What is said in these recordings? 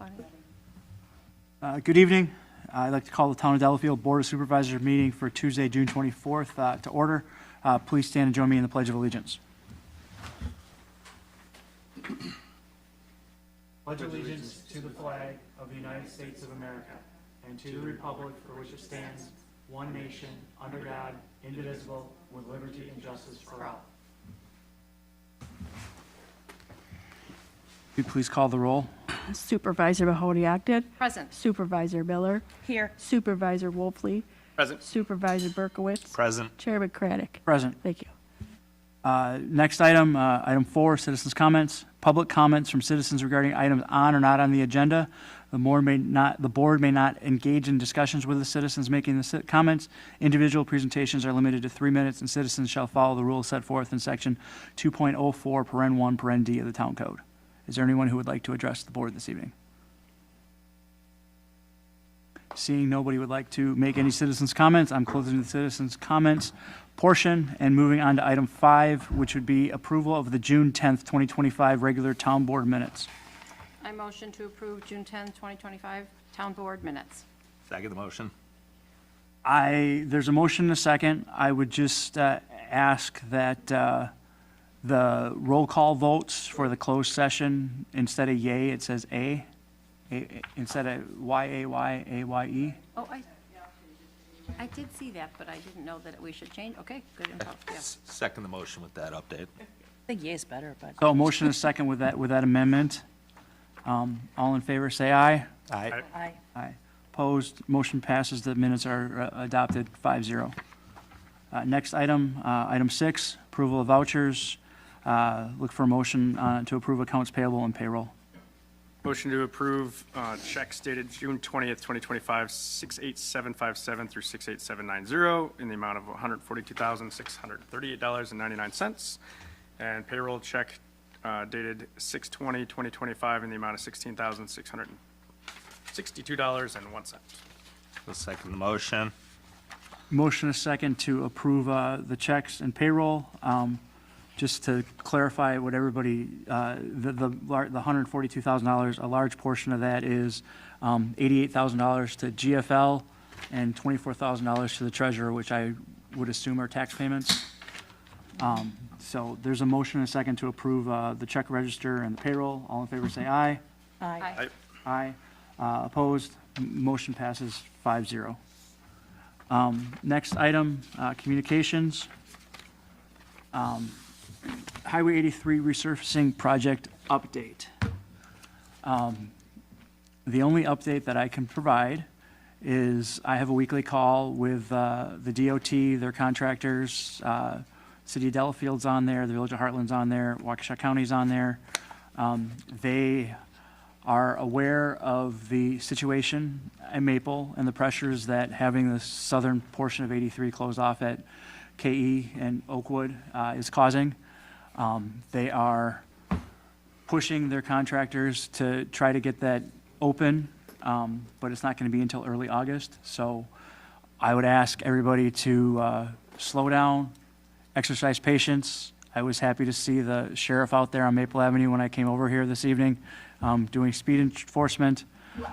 funny. Good evening. I'd like to call the Town of Delafield Board of Supervisors meeting for Tuesday, June 24th to order. Please stand and join me in the Pledge of Allegiance. Pledge allegiance to the flag of the United States of America and to the republic for which it stands, one nation, under God, indivisible, with liberty and justice for all. Could you please call the roll? Supervisor Mahodiakdid. Present. Supervisor Miller. Here. Supervisor Wolfley. Present. Supervisor Berkowitz. Present. Chairman Craddock. Present. Thank you. Next item, item 4, citizens' comments. Public comments from citizens regarding items on or not on the agenda. The board may not engage in discussions with the citizens making the comments. Individual presentations are limited to 3 minutes, and citizens shall follow the rules set forth in section 2.04, paren 1, paren D of the Town Code. Is there anyone who would like to address the board this evening? Seeing nobody would like to make any citizens' comments, I'm closing the citizens' comments portion and moving on to item 5, which would be approval of the June 10th, 2025 regular town board minutes. I motion to approve June 10th, 2025 Town Board minutes. Second the motion. There's a motion and a second. I would just ask that the roll call votes for the closed session, instead of yay, it says A. Instead of Y-A-Y-A-Y-E. Oh, I did see that, but I didn't know that we should change. Okay, good info. Yeah. Second the motion with that update. I think yay is better, but. So a motion and a second with that amendment. All in favor, say aye. Aye. Aye. Aye. Opposed, motion passes. The minutes are adopted 5-0. Next item, item 6, approval of vouchers. Look for a motion to approve accounts payable and payroll. Motion to approve checks dated June 20th, 2025, 68757 through 68790 in the amount of $142,638.99. And payroll check dated 6/20/2025 in the amount of $16,662.01. The second the motion. Motion a second to approve the checks and payroll. Just to clarify what everybody, the $142,000, a large portion of that is $88,000 to GFL and $24,000 to the treasurer, which I would assume are tax payments. So there's a motion and a second to approve the check register and the payroll. All in favor say aye. Aye. Aye. Opposed? Motion passes 5-0. Next item, communications. Highway 83 resurfacing project update. The only update that I can provide is I have a weekly call with the DOT, their contractors, City of Delafield's on there, the Village of Heartland's on there, Waukesha County's on there. They are aware of the situation at Maple and the pressures that having the southern portion of 83 closed off at KE and Oakwood is causing. They are pushing their contractors to try to get that open, but it's not going to be until early August. So I would ask everybody to slow down, exercise patience. I was happy to see the sheriff out there on Maple Avenue when I came over here this evening doing speed enforcement.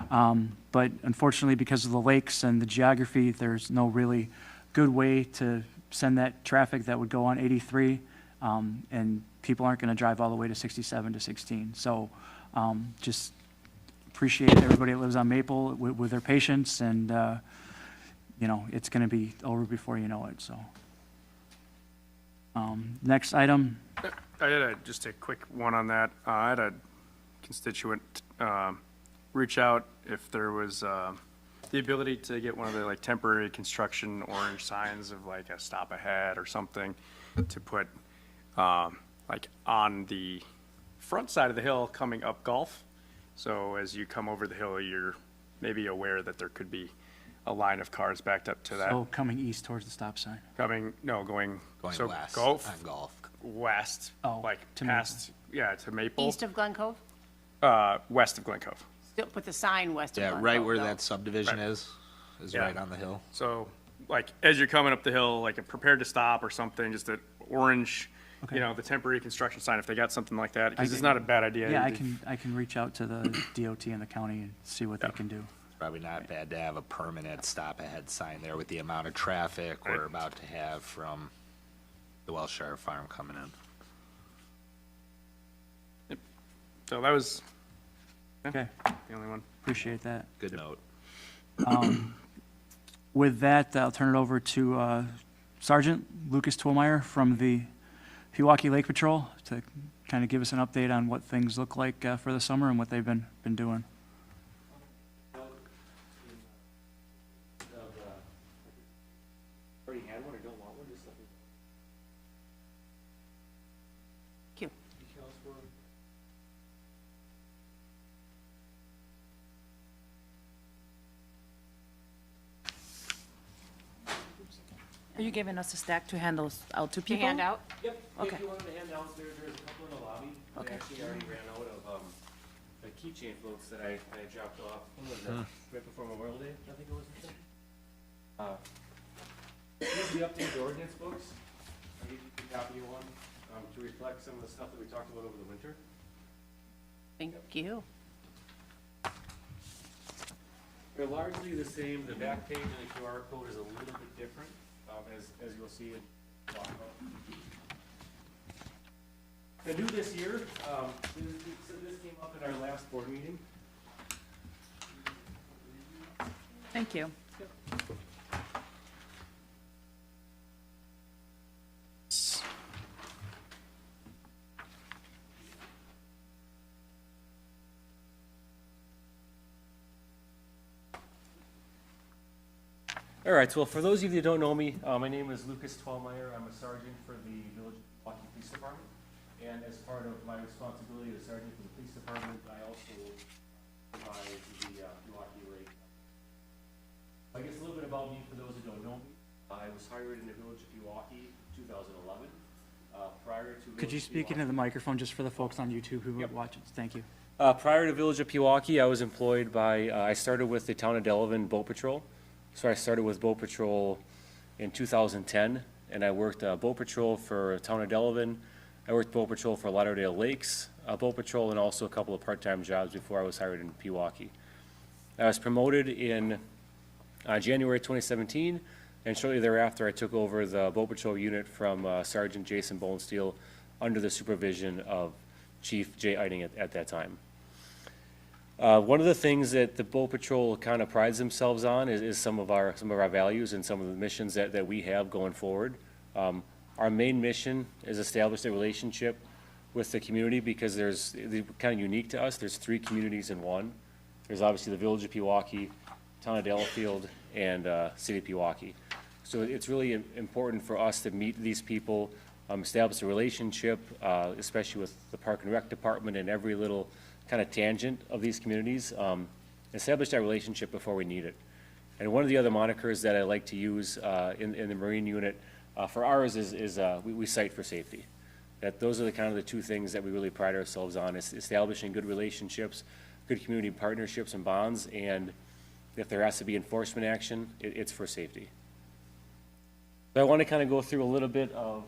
But unfortunately, because of the lakes and the geography, there's no really good way to send that traffic that would go on 83. And people aren't going to drive all the way to 67 to 16. So just appreciate everybody that lives on Maple with their patience, and it's going to be over before you know it. So next item. I had just a quick one on that. I had a constituent reach out if there was the ability to get one of the temporary construction orange signs of a stop ahead or something to put on the front side of the hill coming up Gulf. So as you come over the hill, you're maybe aware that there could be a line of cars backed up to that. So coming east towards the stop sign. Going so west. Gulf, On Gulf. west, Oh, to Maple. past, to Maple. East of Glen Cove? West of Glen Cove. Still put the sign west of Yeah, Glen right Cove, where though. that subdivision Right. is Yeah. right on the hill. So, as you're coming up the hill, prepared to stop or something, just an orange Okay. you know, the temporary construction sign, if they got something like that, because it's can- not a bad idea. Yeah, I can reach out to the DOT and the county and see what they can do. Probably not bad to have a permanent stop ahead sign there with the amount of traffic we're Right. about to have from the Welshire Farm coming in. So that was Okay, the only one. appreciate that. Good note. With that, I'll turn it over to Sergeant Lucas Twillmeyer from the Pewaukee Lake Patrol to kind of give us an update on what things look like for the summer and what they've been doing. Already had one or don't want one, just let me. Thank you. Details for them. Are you giving us a stack to hand those out to To people? hand out? Yep, Okay. if you wanted to hand out, there's a couple in the lobby. Okay. I actually already ran out of, the keychain floats that I dropped off. When was that? Right before Memorial Day, I think it was. Here's the updated ordinance books. I gave you a copy of one, to reflect some of the stuff that we talked about over the winter. Thank you. They're largely the same, the back page and the QR code is a little bit different, as you'll see it. The new this year, this came up in our last board meeting. Thank you. All right, so for those of you that don't know me, my name is Lucas Twellmeyer. I'm a sergeant for the Village of Pewaukee Police Department. And as part of my responsibility as sergeant for the police department, I also provide the Pewaukee Lake. I guess a little bit about me for those who don't know me. I was hired in the Village of Pewaukee in 2011. Prior to Could you Village of speak into Pewaukee- the microphone just for the folks on YouTube who Yep. watch it? Thank you. Prior to Village of Pewaukee, I was employed by, I started with the Town of Delafield Boat Patrol. So I started with Boat Patrol in 2010, and I worked Boat Patrol for Town of Delavan. I worked Boat Patrol for Lauderdale Lakes Boat Patrol, and also a couple of part-time jobs before I was hired in Pewaukee. I was promoted in January 2017, and shortly thereafter, I took over the Boat Patrol unit from Sergeant Jason Bonesteel under the supervision of Chief Jay Eiting at that time. One of the things that the Boat Patrol kind of prides themselves on is some of our values and some of the missions that we have going forward. Our main mission is establish a relationship with the community because they're kind of unique to us. There's 3 communities in one. There's obviously the Village of Pewaukee, Town of Delafield, and City of Pewaukee. So it's really important for us to meet these people, establish a relationship, especially with the Park and Rec Department and every little kind of tangent of these communities, establish that relationship before we need it. And one of the other monikers that I like to use in the Marine unit for ours is we cite for safety. That those are the kind of the 2 things that we really pride ourselves on, is establishing good relationships, good community partnerships and bonds, and if there has to be enforcement action, it's for safety. So I want to kind of go through a little bit of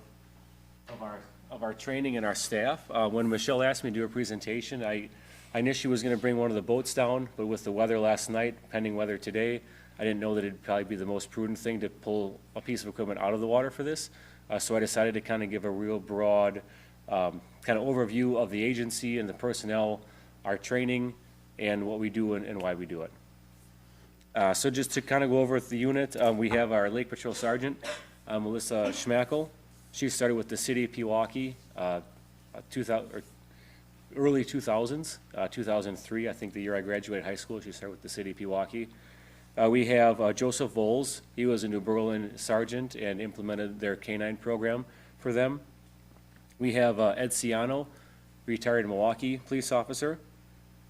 our training and our staff. When Michelle asked me to do a presentation, I initially was going to bring one of the boats down, but with the weather last night, pending weather today, I didn't know that it'd probably be the most prudent thing to pull a piece of equipment out of the water for this. So I decided to kind of give a real broad kind of overview of the agency and the personnel, our training, and what we do and why we do it. So just to kind of go over the unit, we have our Lake Patrol Sergeant, Melissa Schmackel. She started with the City of Pewaukee, early 2000s, 2003, I think the year I graduated high school, she started with the City of Pewaukee. We have Joseph Voles. He was a New Berlin sergeant and implemented their K-9 program for them. We have Ed Ciano, retired Milwaukee police officer.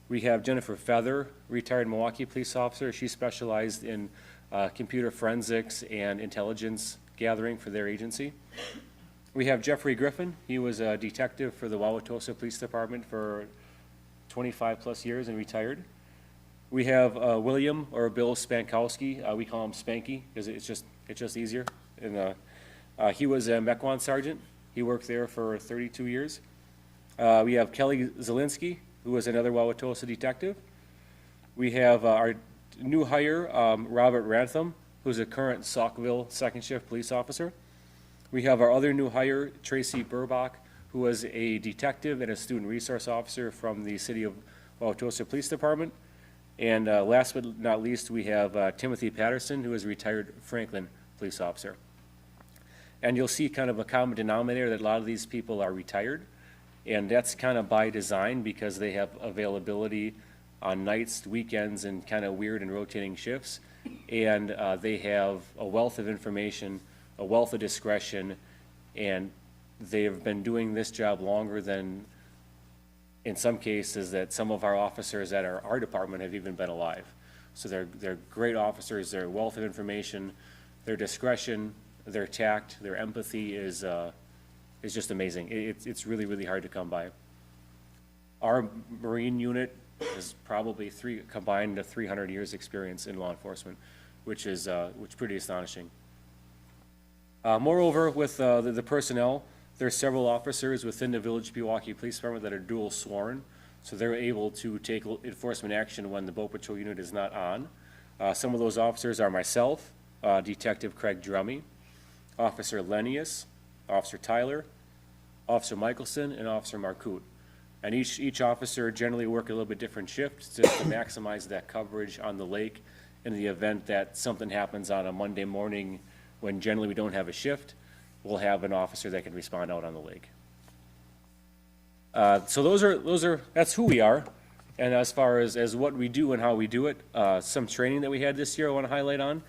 We have Jennifer Feather, retired Milwaukee police officer. She specialized in computer forensics and intelligence gathering for their agency. We have Jeffrey Griffin. He was a detective for the Wauwatosa Police Department for 25 plus years and retired. We have William or Bill Spankowski. We call him Spanky because it's just easier. And he was a Mequon sergeant He worked there for 32 years. We have Kelly Zielinski, who is another Wauwatosa detective. We have our new hire, Robert Rantham, who's a current Saukville second shift police officer. We have our other new hire, Tracy Burbach, who was a detective and a student resource officer from the City of Wauwatosa Police Department. And last but not least, we have Timothy Patterson, who is a retired Franklin police officer. And you'll see kind of a common denominator that a lot of these people are retired. And that's kind of by design because they have availability on nights, weekends, and kind of weird and rotating shifts. And they have a wealth of information, a wealth of discretion, and they've been doing this job longer than, in some cases, that some of our officers at our department have even been alive. So they're great officers, their wealth of information, their discretion, their tact, their empathy is just amazing. It's really, really hard to come by. Our Marine unit is probably combined to 300 years experience in law enforcement, which is pretty astonishing. Moreover, with the personnel, there are several officers within the Village of Pewaukee Police Department that are dual sworn, so they're able to take enforcement action when the boat patrol unit is not on. Some of those officers are myself, Detective Craig Drummy, Officer Lennius, Officer Tyler, Officer Michelson, and Officer Marcoot. And each officer generally work a little bit different shifts to maximize that coverage on the lake in the event that something happens on a Monday morning when generally we don't have a shift. We'll have an officer that can respond out on the lake. So that's who we are. And as far as what we do and how we do it, some training that we had this year I want to highlight on.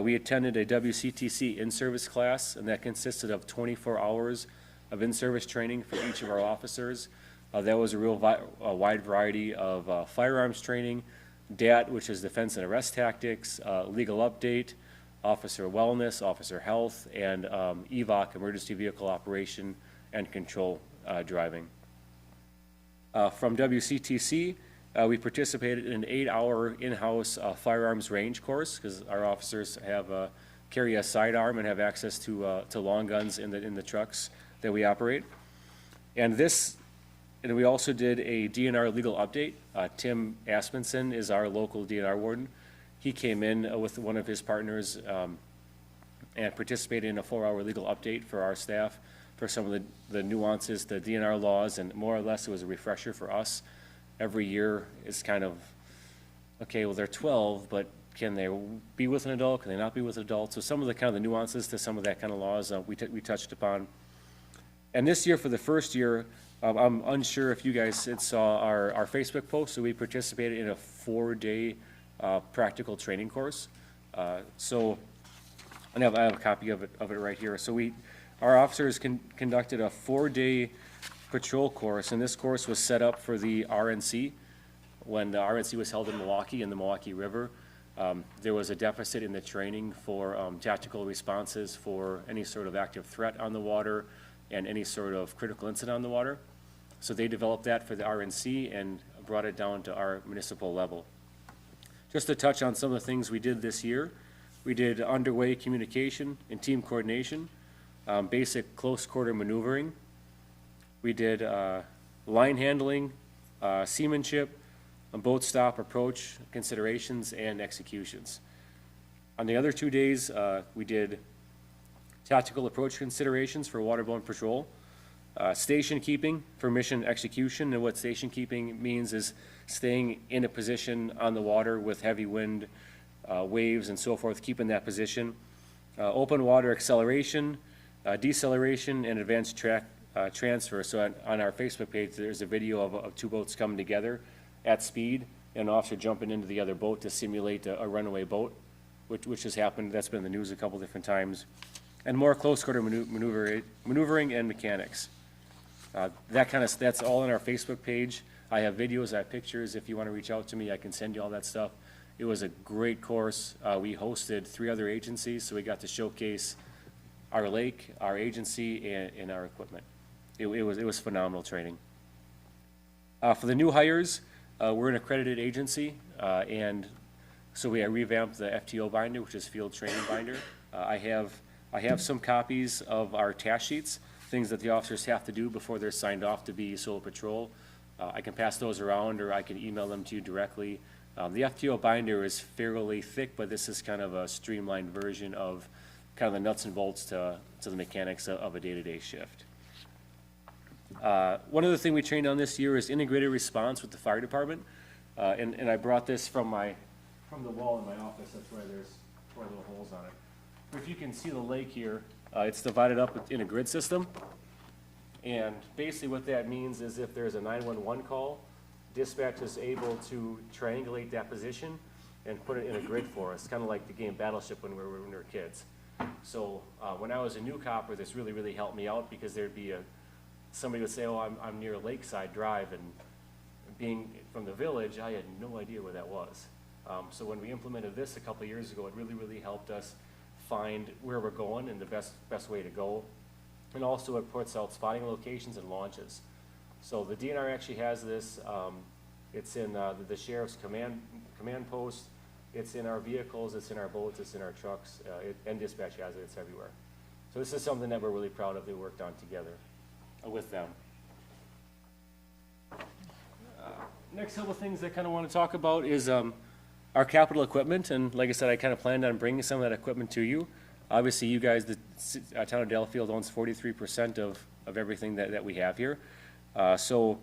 We attended a WCTC in-service class, and that consisted of 24 hours of in-service training for each of our officers. That was a wide variety of firearms training, DAT, which is defense and arrest tactics, legal update, officer wellness, officer health, and EVOC, emergency vehicle operation and control driving. From WCTC, we participated in an 8-hour in-house firearms range course because our officers carry a sidearm and have access to long guns in the trucks that we operate. And we also did a DNR legal update. Tim Aspenson is our local DNR warden. He came in with one of his partners and participated in a 4-hour legal update for our staff for some of the nuances, the DNR laws, and more or less it was a refresher for us. Every year is kind of, okay, well, they're 12, but can they be with an adult? Can they not be with an adult? So some of the kind of the nuances to some of that kind of laws we touched upon. And this year, for the first year, I'm unsure if you guys saw our Facebook post, so we participated in a 4-day practical training course. So I have a copy of it right here. So our officers conducted a 4-day patrol course, and this course was set up for the RNC. When the RNC was held in Milwaukee, in the Milwaukee River, there was a deficit in the training for tactical responses for any sort of active threat on the water and any sort of critical incident on the water. So they developed that for the RNC and brought it down to our municipal level. Just to touch on some of the things we did this year, we did underway communication and team coordination, basic close quarter maneuvering. We did line handling, seamanship, boat stop approach considerations, and executions. On the other 2 days, we did tactical approach considerations for waterborne patrol, station keeping for mission execution, and what station keeping means is staying in a position on the water with heavy wind, waves, and so forth, keeping that position. Open water acceleration, deceleration, and advanced transfer. So on our Facebook page, there's a video of 2 boats coming together at speed, and an officer jumping into the other boat to simulate a runaway boat, which has happened. That's been in the news a couple different times. And more close quarter maneuvering and mechanics. That's all on our Facebook page. I have videos, I have pictures. If you want to reach out to me, I can send you all that stuff. It was a great course. We hosted 3 other agencies, so we got to showcase our lake, our agency, and our equipment. It was phenomenal training. For the new hires, we're an accredited agency, and so we revamped the FTO binder, which is field training binder. I have some copies of our task sheets. things that the officers have to do before they're signed off to be solo patrol. I can pass those around, or I can email them to you directly. The FTO binder is fairly thick, but this is kind of a streamlined version of kind of the nuts and bolts to the mechanics of a day-to-day shift. One other thing we trained on this year is integrated response with the fire department. And I brought this from the wall in my office. That's why there's 4 little holes on it. But if you can see the lake here, it's divided up in a grid system. And basically what that means is if there's a 911 call, dispatch is able to triangulate that position and put it in a grid for us, kind of like the game Battleship when we were kids. So when I was a new copper, this really, really helped me out, because there'd be somebody would say, oh, I'm near Lakeside Drive, and being from the village, I had no idea where that was. So when we implemented this a couple of years ago, it really, really helped us find where we're going and the best way to go. And also it puts out spotting locations and launches. So the DNR actually has this. It's in the sheriff's command post. It's in our vehicles. It's in our boats. It's in our trucks. And dispatch has it. It's everywhere. So this is something that we're really proud of that we worked on together with them. Next couple of things I kind of want to talk about is our capital equipment. And like I said, I kind of planned on bringing some of that equipment to you. Obviously, you guys, the town of Delafield owns 43% of everything that we have here. So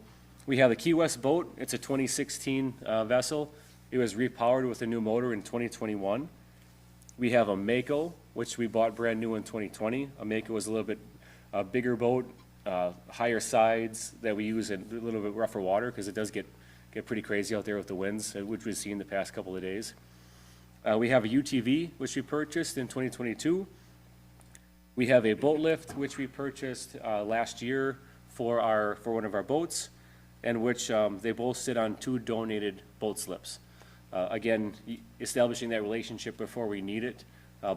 we have the Key West boat. It's a 2016 vessel. It was repowered with a new motor in 2021. We have a Mako, which we bought brand new in 2020. A Mako was a little bit bigger boat, higher sides that we use in a little bit rougher water, because it does get pretty crazy out there with the winds, which we've seen the past couple of days. We have a UTV, which we purchased in 2022. We have a boat lift, which we purchased last year for one of our boats, and which they both sit on 2 donated boat slips. Again, establishing that relationship before we need it.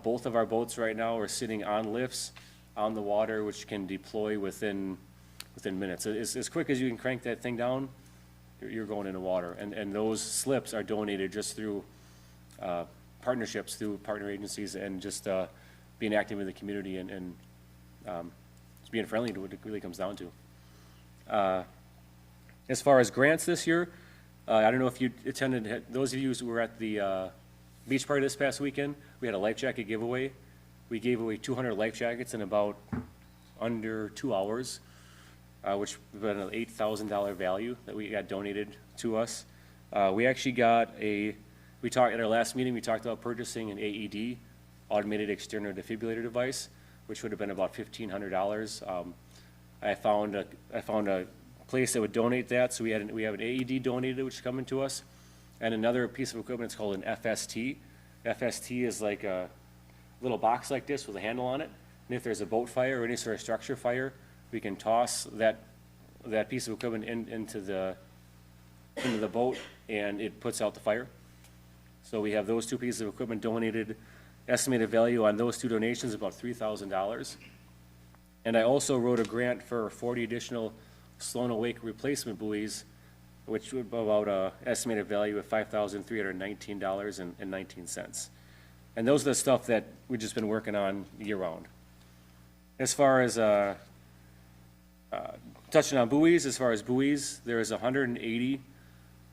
Both of our boats right now are sitting on lifts on the water, which can deploy within minutes. As quick as you can crank that thing down, you're going into water. And those slips are donated just through partnerships, through partner agencies, and just being active in the community and just being friendly to what it really comes down to. As far as grants this year, I don't know if you attended, those of you who were at the beach party this past weekend, we had a life jacket giveaway. We gave away 200 life jackets in about under 2 hours, which was an $8,000 value that we got donated to us. We actually got we talked at our last meeting, we talked about purchasing an AED, automated external defibrillator device, which would have been about $1,500. I found a place that would donate that, so we have an AED donated, which is coming to us, and another piece of equipment. It's called an FST. FST is like a little box like this with a handle on it, and if there's a boat fire or any sort of structure fire, we can toss that piece of equipment into the boat, and it puts out the fire. So we have those 2 pieces of equipment donated. Estimated value on those 2 donations is about $3,000. And I also wrote a grant for 40 additional Sloan Awake replacement buoys, which would be about an estimated value of $5,319.19. And those are the stuff that we've just been working on year-round. As far as touching on buoys, there's 180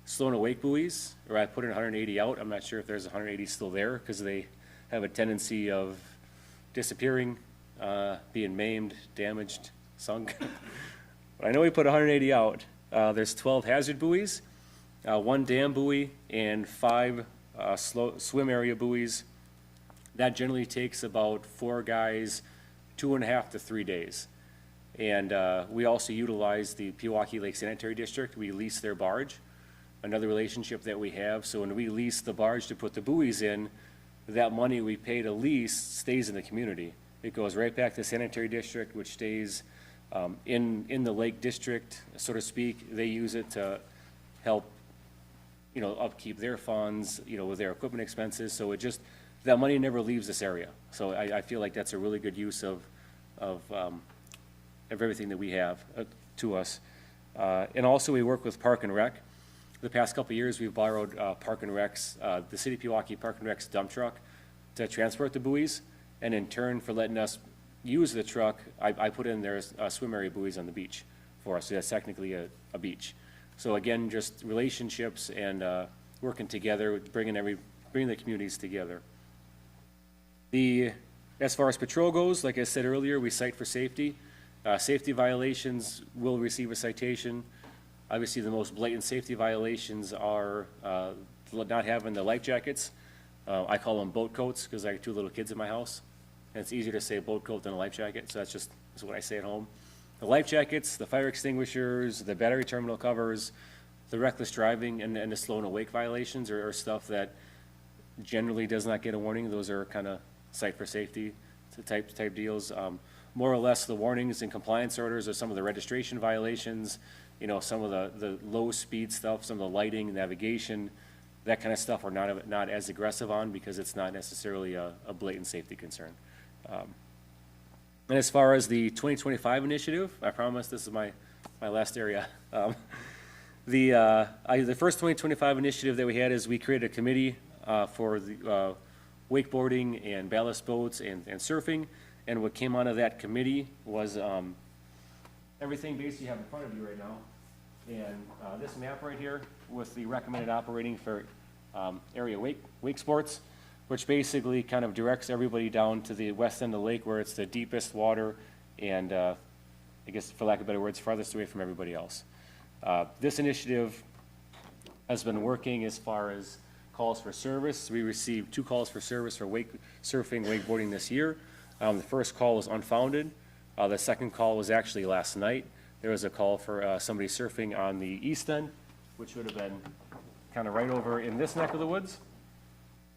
Sloan Awake buoys, or I put in 180 out. I'm not sure if there's 180 still there, because they have a tendency of disappearing, being maimed, damaged, sunk. But I know we put 180 out. There's 12 hazard buoys, 1 dam buoy, and 5 swim area buoys. That generally takes about 4 guys, 2.5 to 3 days. And we also utilize the Pewaukee Lake Sanitary District. We lease their barge, another relationship that we have. So when we lease the barge to put the buoys in, that money we pay to lease stays in the community. It goes right back to the sanitary district, which stays in the lake district, so to speak. They use it to help, upkeep their funds, with their equipment expenses. So that money never leaves this area. So I feel like that's a really good use of everything that we have to us. And also we work with Park and Rec. The past couple of years, we've borrowed Park and Rec's, the City of Pewaukee Park and Rec's dump truck to transport the buoys, and in turn for letting us use the truck, I put in there swim area buoys on the beach for us, so that's technically a beach. So again, just relationships and working together, bringing the communities together. As far as patrol goes, like I said earlier, we cite for safety. Safety violations will receive a citation. Obviously, the most blatant safety violations are not having the life jackets. I call them boat coats because I have 2 little kids in my house. And it's easier to say boat coat than a life jacket, so that's what I say at home. The life jackets, the fire extinguishers, the battery terminal covers, the reckless driving, and the slow and awake violations are stuff that generally does not get a warning. Those are kind of cite for safety type deals. More or less, the warnings and compliance orders are some of the registration violations, some of the low speed stuff, some of the lighting, navigation, that kind of stuff are not as aggressive on because it's not necessarily a blatant safety concern. And as far as the 2025 initiative, I promise this is my last area. The first 2025 initiative that we had is we created a committee for the wakeboarding and ballast boats and surfing. And what came out of that committee was everything basically you have in front of you right now. And this map right here with the recommended operating for area wake sports, which basically kind of directs everybody down to the west end of the lake where it's the deepest water and, I guess for lack of better words, farthest away from everybody else. This initiative has been working as far as calls for service. We received 2 calls for service for surfing, wakeboarding this year. The first call was unfounded. The second call was actually last night. There was a call for somebody surfing on the east end, which would have been kind of right over in this neck of the woods.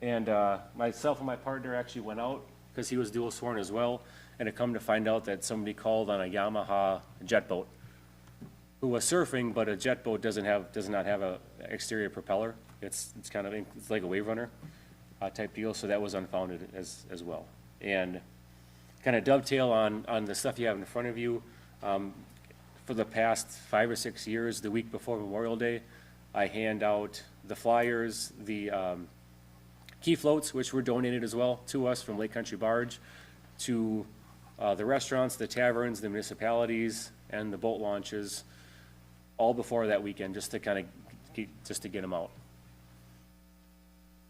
And myself and my partner actually went out because he was dual sworn as well. And it come to find out that somebody called on a Yamaha jet boat who was surfing, but a jet boat does not have a exterior propeller. It's kind of, it's like a wave runner type deal. So that was unfounded as well. And kind of dovetail on the stuff you have in front of you. For the past 5 or 6 years, the week before Memorial Day, I hand out the flyers, the key floats, which were donated as well to us from Lake Country Barge, to the restaurants, the taverns, the municipalities, and the boat launches, all before that weekend, just to kind of get them out.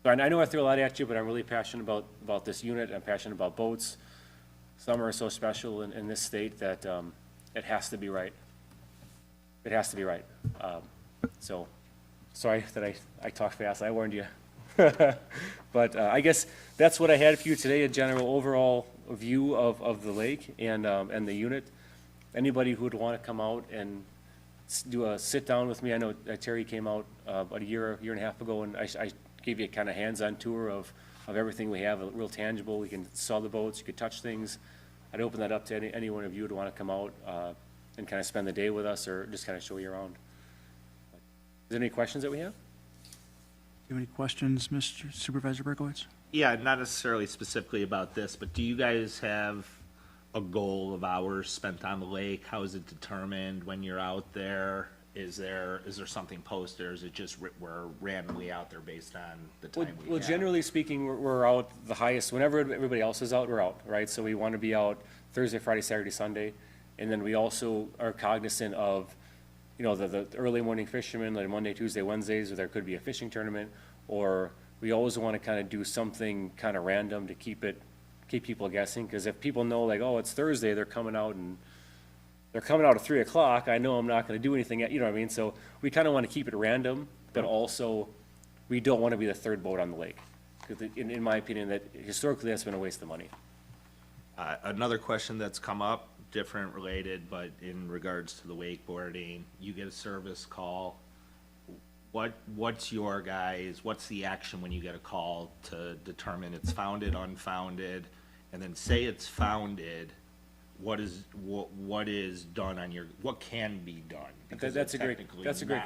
So I know I threw a lot at you, but I'm really passionate about this unit. I'm passionate about boats. Summer is so special in this state that it has to be right. It has to be right. So, sorry that I talked fast. I warned you. But I guess that's what I had for you today, a general overall view of the lake and the unit. Anybody who would want to come out and do a sit-down with me, I know Terry came out about a year and a half ago, and I gave you a kind of hands-on tour of everything we have, real tangible. We can saw the boats, you could touch things. I'd open that up to any one of you who would want to come out and kind of spend the day with us or just kind of show you around. Is there any questions that we have? Do you have any questions, Mr. Supervisor Berkowitz? Yeah, not necessarily specifically about this, but do you guys have a goal of hours spent on the lake? How is it determined when you're out there? Is there something posted, or is it just we're randomly out there based on the time we have? Well, generally speaking, we're out the highest, whenever everybody else is out, we're out, right? So we want to be out Thursday, Friday, Saturday, Sunday. And then we also are cognizant of, the early morning fishermen, like Monday, Tuesday, Wednesdays, or there could be a fishing tournament, or we always want to kind of do something kind of random to keep people guessing. Because if people know, like, oh, it's Thursday, they're coming out at 3 o'clock, I know I'm not going to do anything, you know what I mean? So we kind of want to keep it random, but also we don't want to be the third boat on the lake. Because in my opinion, that historically that's been a waste of money. Another question that's come up, different related, but in regards to the wakeboarding, you get a service call. What's the action when you get a call to determine it's founded, unfounded, and then say it's founded? What is done on what can be done? Because That's a great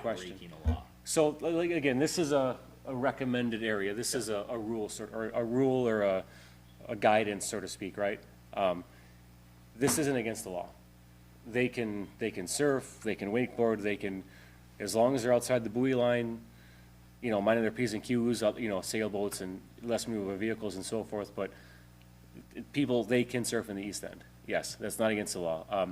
question. Breaking a law. So, like, again, this is a recommended area. This is a rule, or a rule or a guidance, so to speak, right? This isn't against the law. They can surf, they can wakeboard, they can, as long as they're outside the buoy line, minding their P's and Q's, sailboats and less movable vehicles and so forth, but people, they can surf in the east end. Yes, that's not against the law.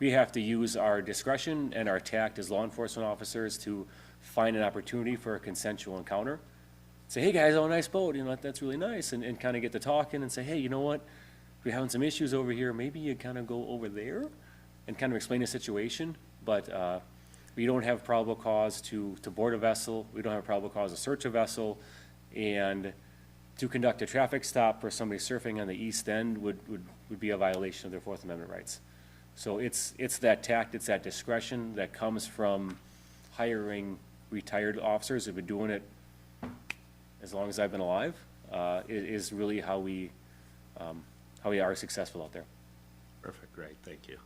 We have to use our discretion and our tact as law enforcement officers to find an opportunity for a consensual encounter. Say, hey, guys, oh, nice boat, you know, that's really nice, and kind of get to talking and say, hey, you know what? We're having some issues over here, maybe you kind of go over there and kind of explain the situation, but we don't have probable cause to board a vessel, we don't have probable cause to search a vessel, and to conduct a traffic stop for somebody surfing on the east end would be a violation of their Fourth Amendment rights. So it's that tact, it's that discretion that comes from hiring retired officers who've been doing it as long as I've been alive, is really how we are successful out there. Perfect, great, thank you.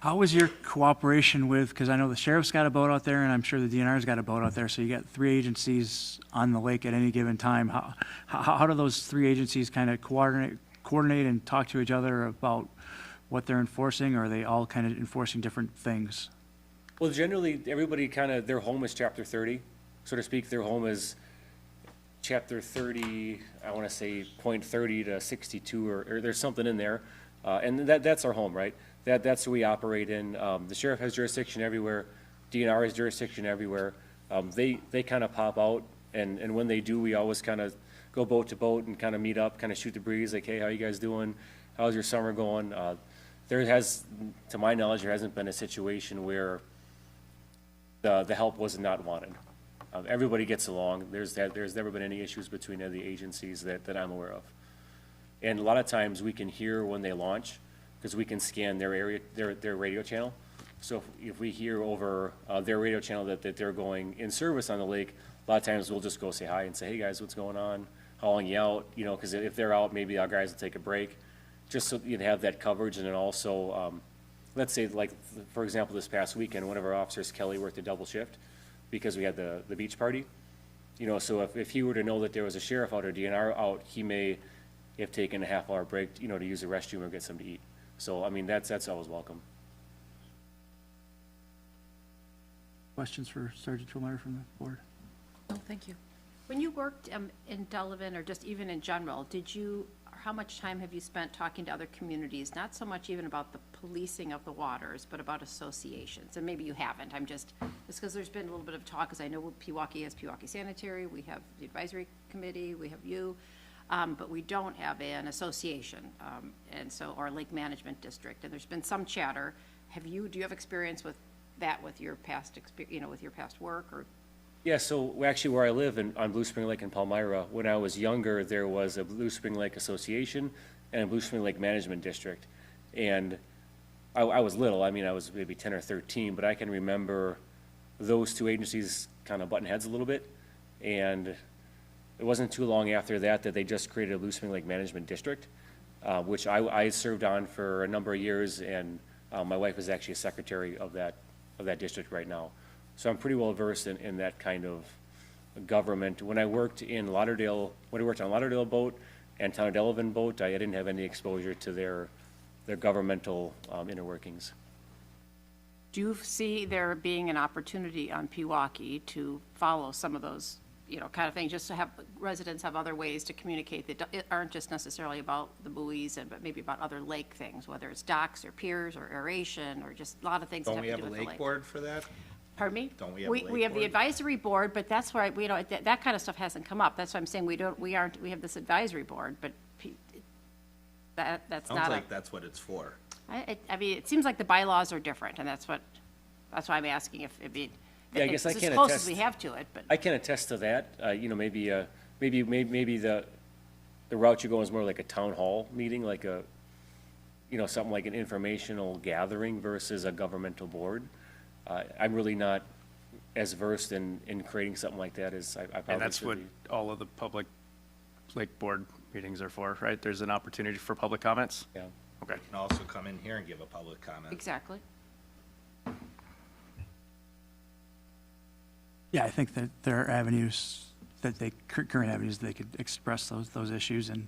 How was your cooperation with, because I know the sheriff's got a boat out there, and I'm sure the DNR's got a boat out there, so you got 3 agencies on the lake at any given time. How do those 3 agencies kind of coordinate and talk to each other about what they're enforcing, or are they all kind of enforcing different things? Well, generally, everybody kind of, their home is chapter 30, so to speak. Their home is chapter 30, I want to say .30 to 62, or there's something in there. And that's our home, right? That's who we operate in. The sheriff has jurisdiction everywhere. DNR has jurisdiction everywhere. They kind of pop out, and when they do, we always kind of go boat to boat and kind of meet up, kind of shoot the breeze, like, hey, how you guys doing? How's your summer going? There has, to my knowledge, there hasn't been a situation where the help was not wanted. Everybody gets along. There's never been any issues between any of the agencies that I'm aware of. And a lot of times we can hear when they launch, because we can scan their area, their radio channel. So if we hear over their radio channel that they're going in service on the lake, a lot of times we'll just go say hi and say, hey guys, what's going on? How long you out? You know, because if they're out, maybe our guys will take a break, just so you'd have that coverage. And then also, let's say, like, for example, this past weekend, one of our officers, Kelly, worked a double shift because we had the beach party. You know, so if he were to know that there was a sheriff out or DNR out, he may have taken a half-hour break, you know, to use the restroom or get something to eat. So, I mean, that's always welcome. Questions for Sergeant Trumeyer from the board? No, thank you. When you worked in Delafield, or just even in general, how much time have you spent talking to other communities? Not so much even about the policing of the waters, but about associations. And maybe you haven't. Just because there's been a little bit of talk, because I know Pewaukee has Pewaukee Sanitary, we have the advisory committee, we have you, but we don't have an association, and so, or lake management district. And there's been some chatter. Do you have experience with that, with your past with your past work, or? Yeah, so actually where I live on Blue Spring Lake in Palmyra, when I was younger, there was a Blue Spring Lake Association and a Blue Spring Lake Management District. And I was little, I was maybe 10 or 13, but I can remember those 2 agencies kind of butting heads a little bit. And it wasn't too long after that they just created a Blue Spring Lake Management District, which I served on for a number of years, and my wife is actually a secretary of that district right now. So I'm pretty well versed in that kind of government. When I worked on Lauderdale boat and Town of Delavan boat, I didn't have any exposure to their governmental inner workings. Do you see there being an opportunity on Pewaukee to follow some of those, kind of things, just to have residents have other ways to communicate that aren't just necessarily about the buoys, but maybe about other lake things, whether it's docks or piers or aeration or just a lot of things that Don't have we to have do a with the lake lake? board for that? Pardon me? Don't we have a lake We have the board? advisory board, but that's where, that kind of stuff hasn't come up. That's why I'm saying we have this advisory board, but that's Sounds not like that's what it's for. it seems like the bylaws are different, and that's why I'm asking if it'd be. Yeah, I guess I it's can't as close as attest- we have to it, but. I can attest to that. Maybe the route you go is more like a town hall meeting, like something like an informational gathering versus a governmental board. I'm really not as versed in creating something like that as I probably And that's should what be. all of the public lake board meetings are for, right? There's an opportunity for public comments? Yeah. Okay. You can also come in here and give a public comment. Exactly. Yeah, I think that there are avenues current avenues they could express those issues, and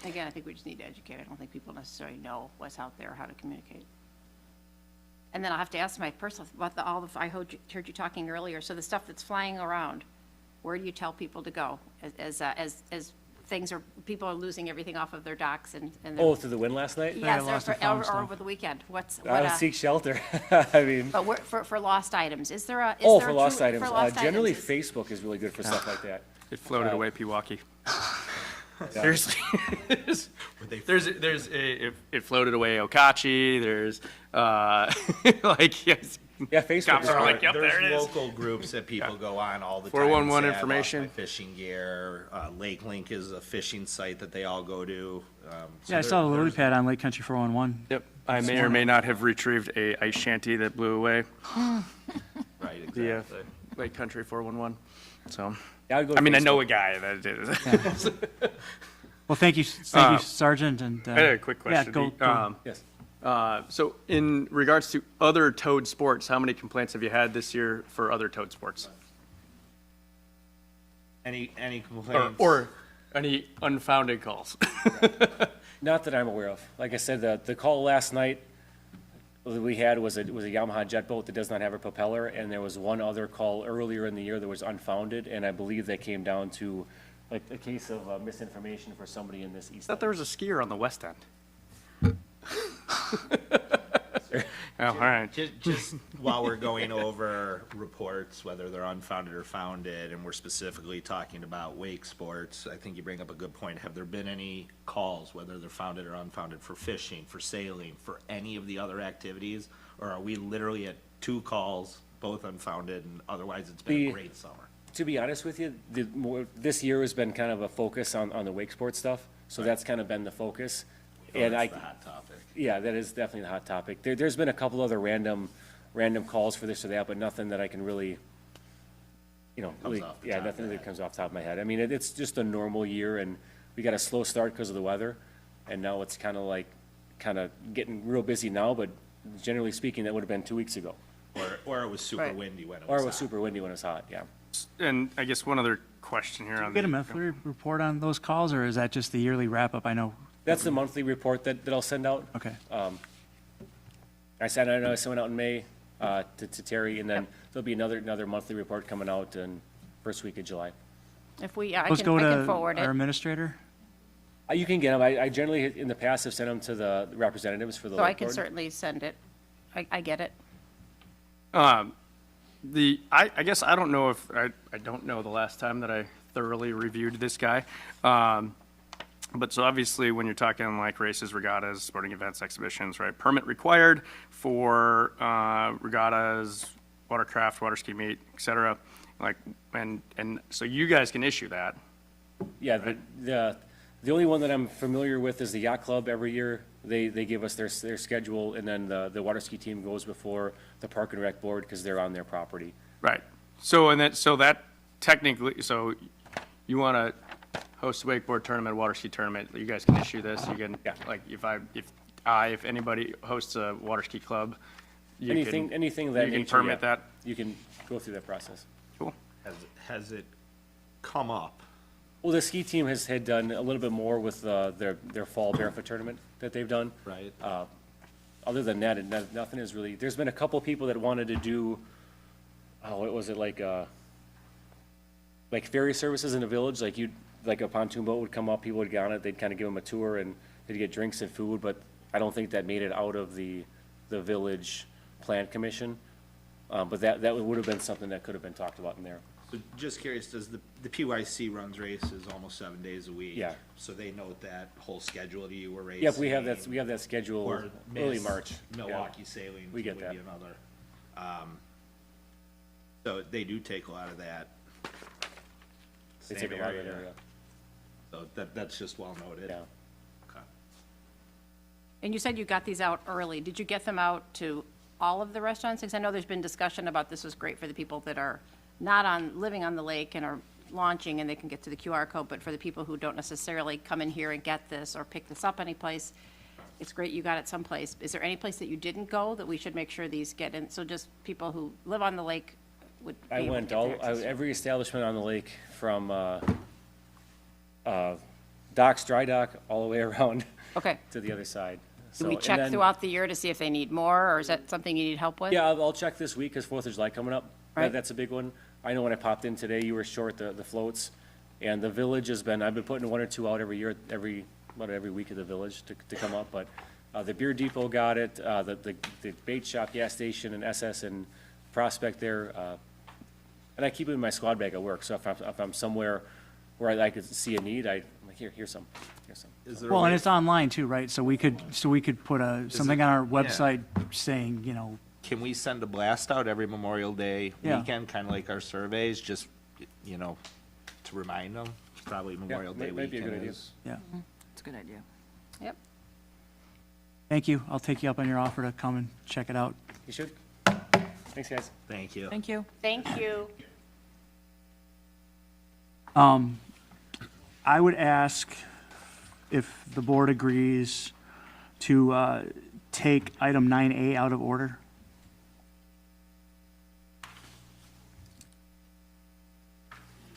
Again, I think we just need to educate. I don't think people necessarily know what's out there, how to communicate. And then I'll have to ask my personal, about I heard you talking earlier, so the stuff that's flying around, where do you tell people to go? As people are losing everything off of their docks and. Oh, through the wind last night? Yes, lost or their phone or stuff. over the weekend. I would seek shelter. I mean, But for lost items, is there a? oh, there for a lost true- items. for lost Generally, items, Facebook is really good for stuff like that. It floated away Pewaukee. Seriously. It floated away Okachi, there's, like, yes. Yeah, Facebook Cops is are great. like, yep, there it There's is. local groups that people go on all the time. 411 and say, "I lost information." my fishing gear. Lake Link is a fishing site that they all go to. Yeah, I saw the lily pad on Lake Country 411. Yep, I may or may not have retrieved a ice shanty that blew away, Right, the exactly. Lake Country 411, so. Yeah, I'd go I mean, I Facebook. know a guy that did it. Well, thank you, Sergeant, and. I had a quick Yeah, question. go. Yes. So in regards to other towed sports, how many complaints have you had this year for other towed sports? Any complaints? Or any unfounded calls? Not that I'm aware of. Like I said, the call last night that we had was a Yamaha jet boat that does not have a propeller, and there was one other call earlier in the year that was unfounded, and I believe that came down to like a case of misinformation for somebody in this east. I thought there was a skier on the west end. Oh, all right. Just while we're going over reports, whether they're unfounded or founded, and we're specifically talking about wake sports, I think you bring up a good point. Have there been any calls, whether they're founded or unfounded, for fishing, for sailing, for any of the other activities? Or are we literally at 2 calls, both unfounded, and otherwise it's been a great summer? To be honest with you, this year has been kind of a focus on the wake sports stuff, so that's kind of been the focus. And That's the hot topic. Yeah, that is definitely the hot topic. There's been a couple other random calls for this or that, but nothing that I can really, really, off the yeah, top of nothing your that comes off the top of my head. I mean, it's just a normal year, and we got a slow start because of the weather, and now it's kind of getting real busy now, but generally speaking, that would have been 2 weeks ago. Or it was super Right. windy when it was Or it was hot. super windy when it was hot, yeah. And I guess one other question here on Get a the, monthly report on those calls, or is that just the yearly wrap-up? I know, That's the monthly report that I'll send out. okay. I know I sent one out in May to Terry, and then there'll be another monthly report coming out in first week of July. If we, I Those can go to forward our it. administrator? You can get them. I generally, in the past, have sent them to the representatives for the So I lake can board. certainly send it. I get it. I guess I don't know if, I don't know the last time that I thoroughly reviewed this guy. But so obviously, when you're talking like races, regattas, sporting events, exhibitions, right? Permit required for regattas, watercraft, water ski meet, et cetera. Like, and so you guys can issue that. Yeah, the only one that I'm familiar with is the yacht club. Every year, they give us their schedule, and then the water ski team goes before the park and rec board because they're on their property. Right. So, so that technically, so you want to host a wakeboard tournament, water ski tournament, you guys can issue this. You can, Yeah. like, if anybody hosts a water ski club, you Anything of that you can nature, permit yeah. that. You can go through that process. Cool. Has it come up? Well, the ski team had done a little bit more with their fall barefoot tournament that they've done. Right. Other than that, nothing is really, there's been a couple people that wanted to do, what was it, like ferry services in the village, like a pontoon boat would come up, people would get on it, they'd kind of give them a tour, and they'd get drinks and food, but I don't think that made it out of the village plan commission. But that would have been something that could have been talked about in there. So just curious, does the PYC runs races almost 7 days a week? Yeah. So they note that whole schedule to you, we're racing. Yep, we have that schedule Or early miss March. Yeah. Milwaukee sailing We get would be that. another. So they do take a lot of that. They same take a lot of area. that area. So that's just well noted. Yeah. Okay. And you said you got these out early. Did you get them out to all of the restaurants? Because I know there's been discussion about this was great for the people that are not living on the lake and are launching and they can get to the QR code, but for the people who don't necessarily come in here and get this or pick this up anyplace, it's great you got it someplace. Is there any place that you didn't go that we should make sure these get in? So just people who live on the lake would be I able to went get their access to it. every establishment on the lake from docks, dry dock, all the way around Okay. to the other side. Do we So, and check then- throughout the year to see if they need more, or is that something you need help with? Yeah, I'll check this week because 4th of July coming up. Right. That's a big one. I know when I popped in today, you were short the floats, And the village has been, I've been putting one or two out every year, about every week of the village to come up, but the beer depot got it, the bait shop, gas station, and SS and Prospect there, and I keep it in my squad bag at work, so if I'm somewhere where I could see a need, I'm like, here's some. Is there a Well, and way- it's online too, right? So we could put something on our website saying, you know, Can we send a blast out every Memorial Day Yeah. weekend, kind of like our surveys, just, you know, to remind them? Probably Memorial Day might be a good weekend idea. is. yeah. It's a good idea. Yep. Thank you. I'll take you up on your offer to come and check it out. You should. Thanks, guys. Thank you. Thank you. Thank you. I would ask if the board agrees to take item 9A out of order.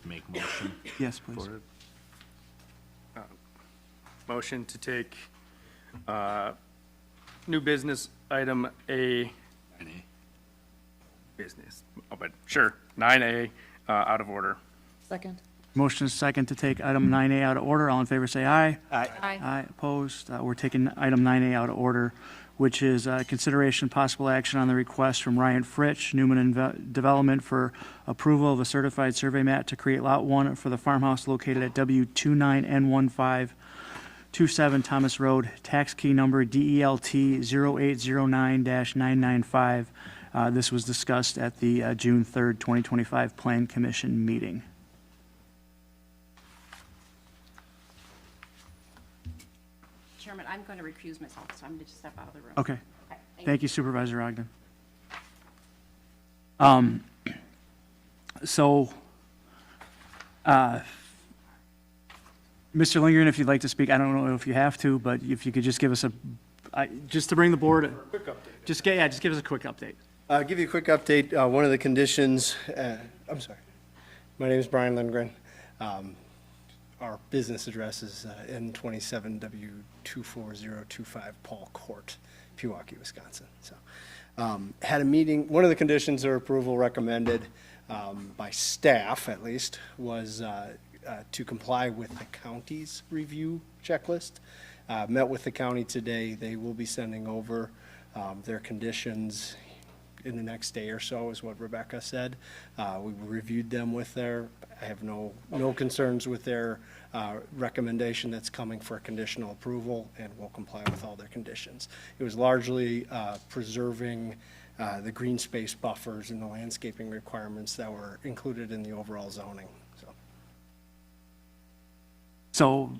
Make motion Yes, please. for it. Motion to take new business item A, business, oh, but sure, 9A out of order. Second. Motion is second to take item 9A out of order. All in favor, say aye. Aye. Aye, opposed. We're taking item 9A out of order, which is consideration possible action on the request from Ryan Fritsch, Newman Development, for approval of a certified survey map to create Lot 1 for the farmhouse located at W29N1527 Thomas Road, tax key number DELT 0809-995. This was discussed at the June 3rd, 2025 Plan Commission meeting. Chairman, I'm going to recuse myself, so I'm going to just step out of the room. Okay. Okay, Thank you, Supervisor Ogden. So, Mr. Lindgren, if you'd like to speak, I don't know if you have to, but if you could just give us just to bring the board. Quick update. Just give us a quick update. I'll give you a quick update. One of the conditions, I'm sorry. My name is Brian Lindgren. Our business address is N27W24025 Paul Court, Pewaukee, Wisconsin. So, had a meeting. One of the conditions or approval recommended by staff, at least, was to comply with the county's review checklist. Met with the county today. They will be sending over their conditions in the next day or so, is what Rebecca said. We reviewed them with I have no concerns with their recommendation that's coming for conditional approval, and will comply with all their conditions. It was largely preserving the green space buffers and the landscaping requirements that were included in the overall zoning, so. So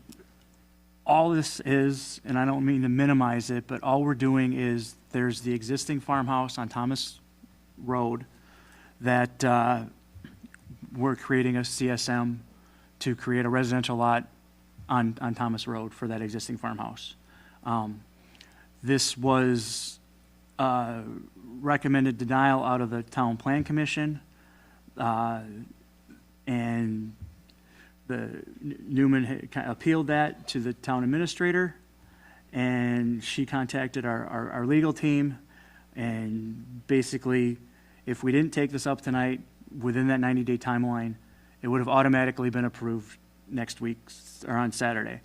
all this is, and I don't mean to minimize it, but all we're doing is there's the existing farmhouse on Thomas Road that we're creating a CSM to create a residential lot on Thomas Road for that existing farmhouse. This was recommended denial out of the Town Plan Commission, and Newman appealed that to the town administrator, and she contacted our legal team, and basically, if we didn't take this up tonight, within that 90-day timeline, it would have automatically been approved next week or on Saturday.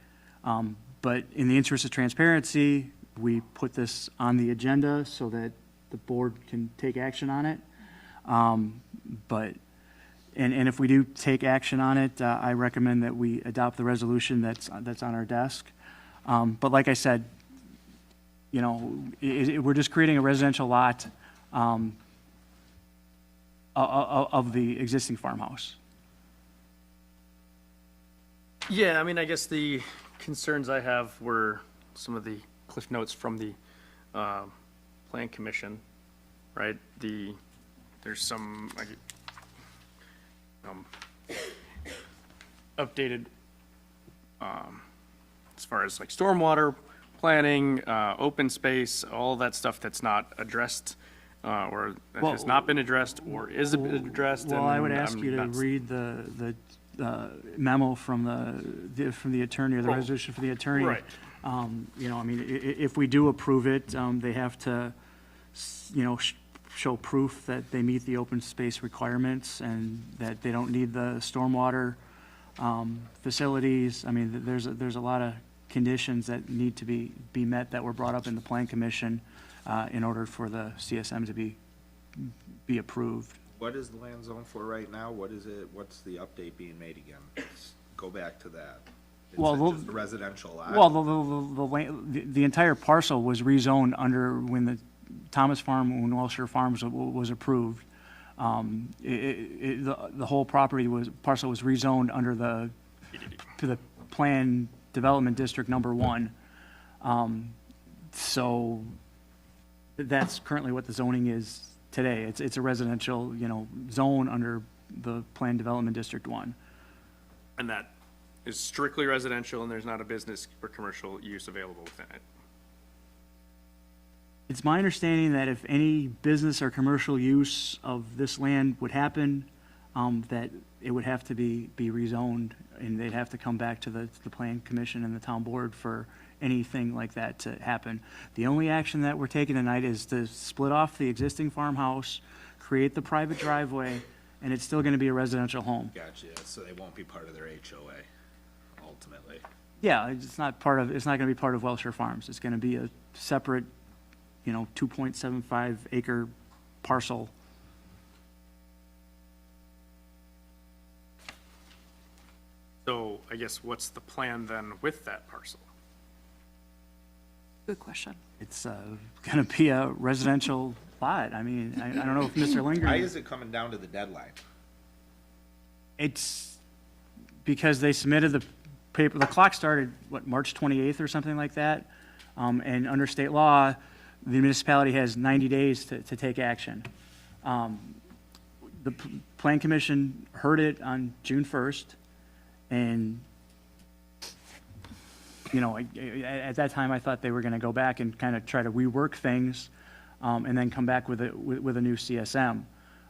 But in the interest of transparency, we put this on the agenda so that the board can take action on it. And if we do take action on it, I recommend that we adopt the resolution that's on our desk. But like I said, you know, we're just creating a residential lot of the existing farmhouse. Yeah, I mean, I guess the concerns I have were some of the cliff notes from the Plan Commission, right? There's some updated as far as like stormwater planning, open space, all that stuff that's not addressed or that has not been addressed or is addressed. Well, I would and ask I'm you to not- read the memo from the attorney, or the resolution for the attorney. Right. You know, I mean, if we do approve it, they have to, you know, show proof that they meet the open space requirements and that they don't need the stormwater facilities. I mean, there's a lot of conditions that need to be met that were brought up in the Plan Commission in order for the CSM to be approved. What is the land zone for right now? What is it, what's the update being made again? Let's go back to that. Well, It's the- just a residential lot. Well, the entire parcel was rezoned under, when the Thomas Farm and Welshire Farms was approved. The whole parcel was rezoned under to the Plan Development District Number 1. So that's currently what the zoning is today. It's a residential, zone under the Plan Development District 1. And that is strictly residential, and there's not a business or commercial use available within it. It's my understanding that if any business or commercial use of this land would happen, that it would have to be rezoned, and they'd have to come back to the Plan Commission and the town board for anything like that to happen. The only action that we're taking tonight is to split off the existing farmhouse, create the private driveway, and it's still gonna be a residential home. Gotcha, so they won't be part of their HOA, ultimately. Yeah, it's not gonna be part of Welshire Farms. It's gonna be a separate, 2.75 acre parcel. So I guess what's the plan then with that parcel? Good question. It's gonna be a residential lot. I mean, I don't know if Mr. Why Lindgren, is it coming down to the deadline? it's because they submitted the paper, the clock started, March 28th or something like that? And under state law, the municipality has 90 days to take action. The Plan Commission heard it on June 1st, and, at that time, I thought they were gonna go back and kind of try to rework things, and then come back with a new CSM.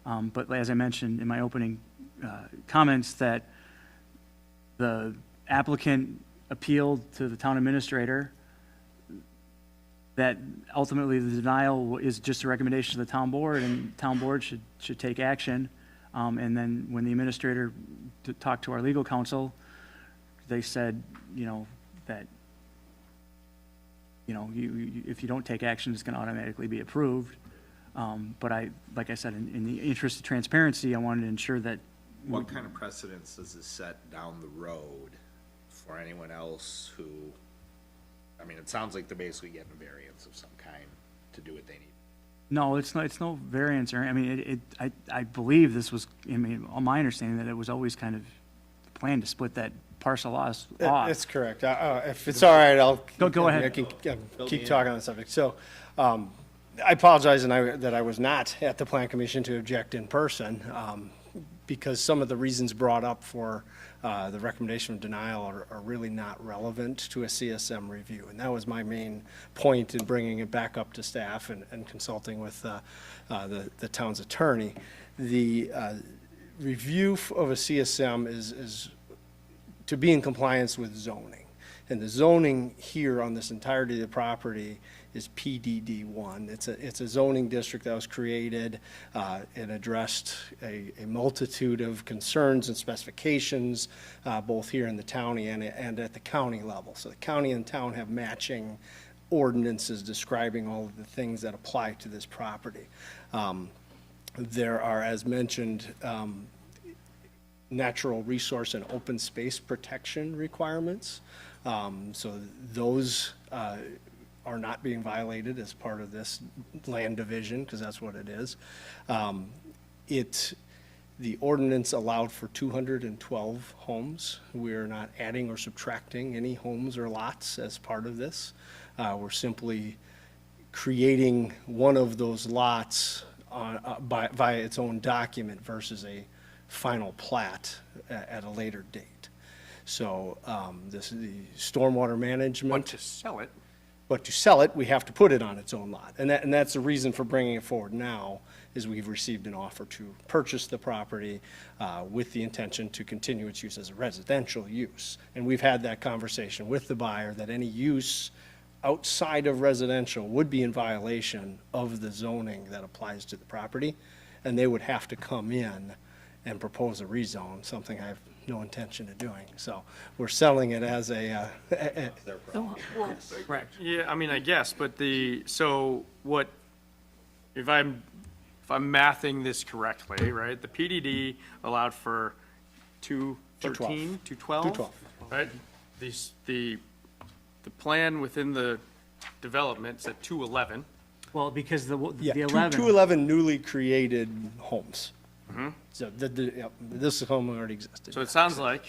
But as I mentioned in my opening comments, that the applicant appealed to the town administrator, that ultimately the denial is just a recommendation to the town board, and town board should take action. And then when the administrator talked to our legal counsel, they said, that, if you don't take action, it's gonna automatically be approved. But like I said, in the interest of transparency, I wanted to ensure that, What kind of precedence does this set down the road for anyone else who, I mean, it sounds like they're basically getting a variance of some kind to do what they need. no, it's no variance, or, I mean, I believe this was, on my understanding, that it was always kind of the plan to split that parcel off. That's correct. If it's all right, I'll. Go ahead. I can keep talking on the subject. So, I apologize that I was not at the Plan Commission to object in person, because some of the reasons brought up for the recommendation of denial are really not relevant to a CSM review. And that was my main point in bringing it back up to staff and consulting with the town's attorney. The review of a CSM is to be in compliance with zoning. And the zoning here on this entirety of the property is PDD1. It's a zoning district that was created and addressed a multitude of concerns and specifications, both here in the county and at the county level. So the county and town have matching ordinances describing all of the things that apply to this property. There are, as mentioned, natural resource and open space protection requirements. So those are not being violated as part of this land division, because that's what it is. The ordinance allowed for 212 homes. We're not adding or subtracting any homes or lots as part of this. We're simply creating one of those lots via its own document versus a final plat at a later date. So this is the stormwater management. But to sell it, But to sell it, we have to put it on its own lot. And that's the reason for bringing it forward now, is we've received an offer to purchase the property with the intention to continue its use as a residential use. And we've had that conversation with the buyer, that any use outside of residential would be in violation of the zoning that applies to the property, and they would have to come in and propose a rezone, something I've no intention of doing. So we're selling it as a, Their problem. Correct. Yeah, I mean, I guess, but so what, if I'm mathing this correctly, right? The PDD allowed for 213, 212? 212. Right? The plan within the development said 211. Well, because the yeah, 11. 211 newly created homes. So this home already existed. So it sounds like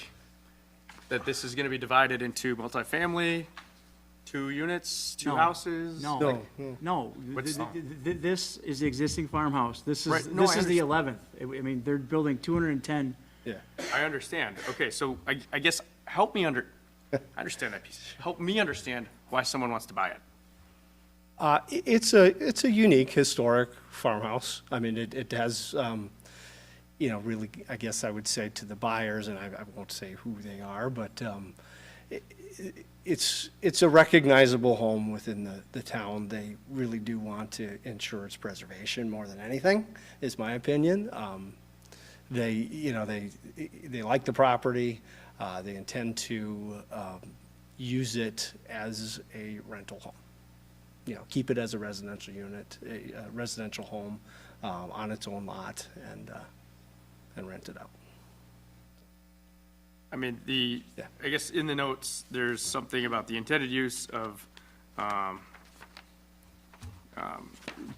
that this is gonna be divided into multifamily, 2 units, 2 No. houses? No, No. no. What's- This is the existing farmhouse. This Right, is, no, this I is the 11th. I mean, they're building 210. Yeah. I understand. Okay, so I guess, help me I understand that piece. Help me understand why someone wants to buy it. It's a unique historic farmhouse. I mean, it has, really, I guess I would say to the buyers, and I won't say who they are, but it's a recognizable home within the town. They really do want to ensure its preservation more than anything, is my opinion. They like the property. They intend to use it as a rental home. Keep it as a residential unit, a residential home on its own lot and rent it out. I mean, Yeah. I guess in the notes, there's something about the intended use of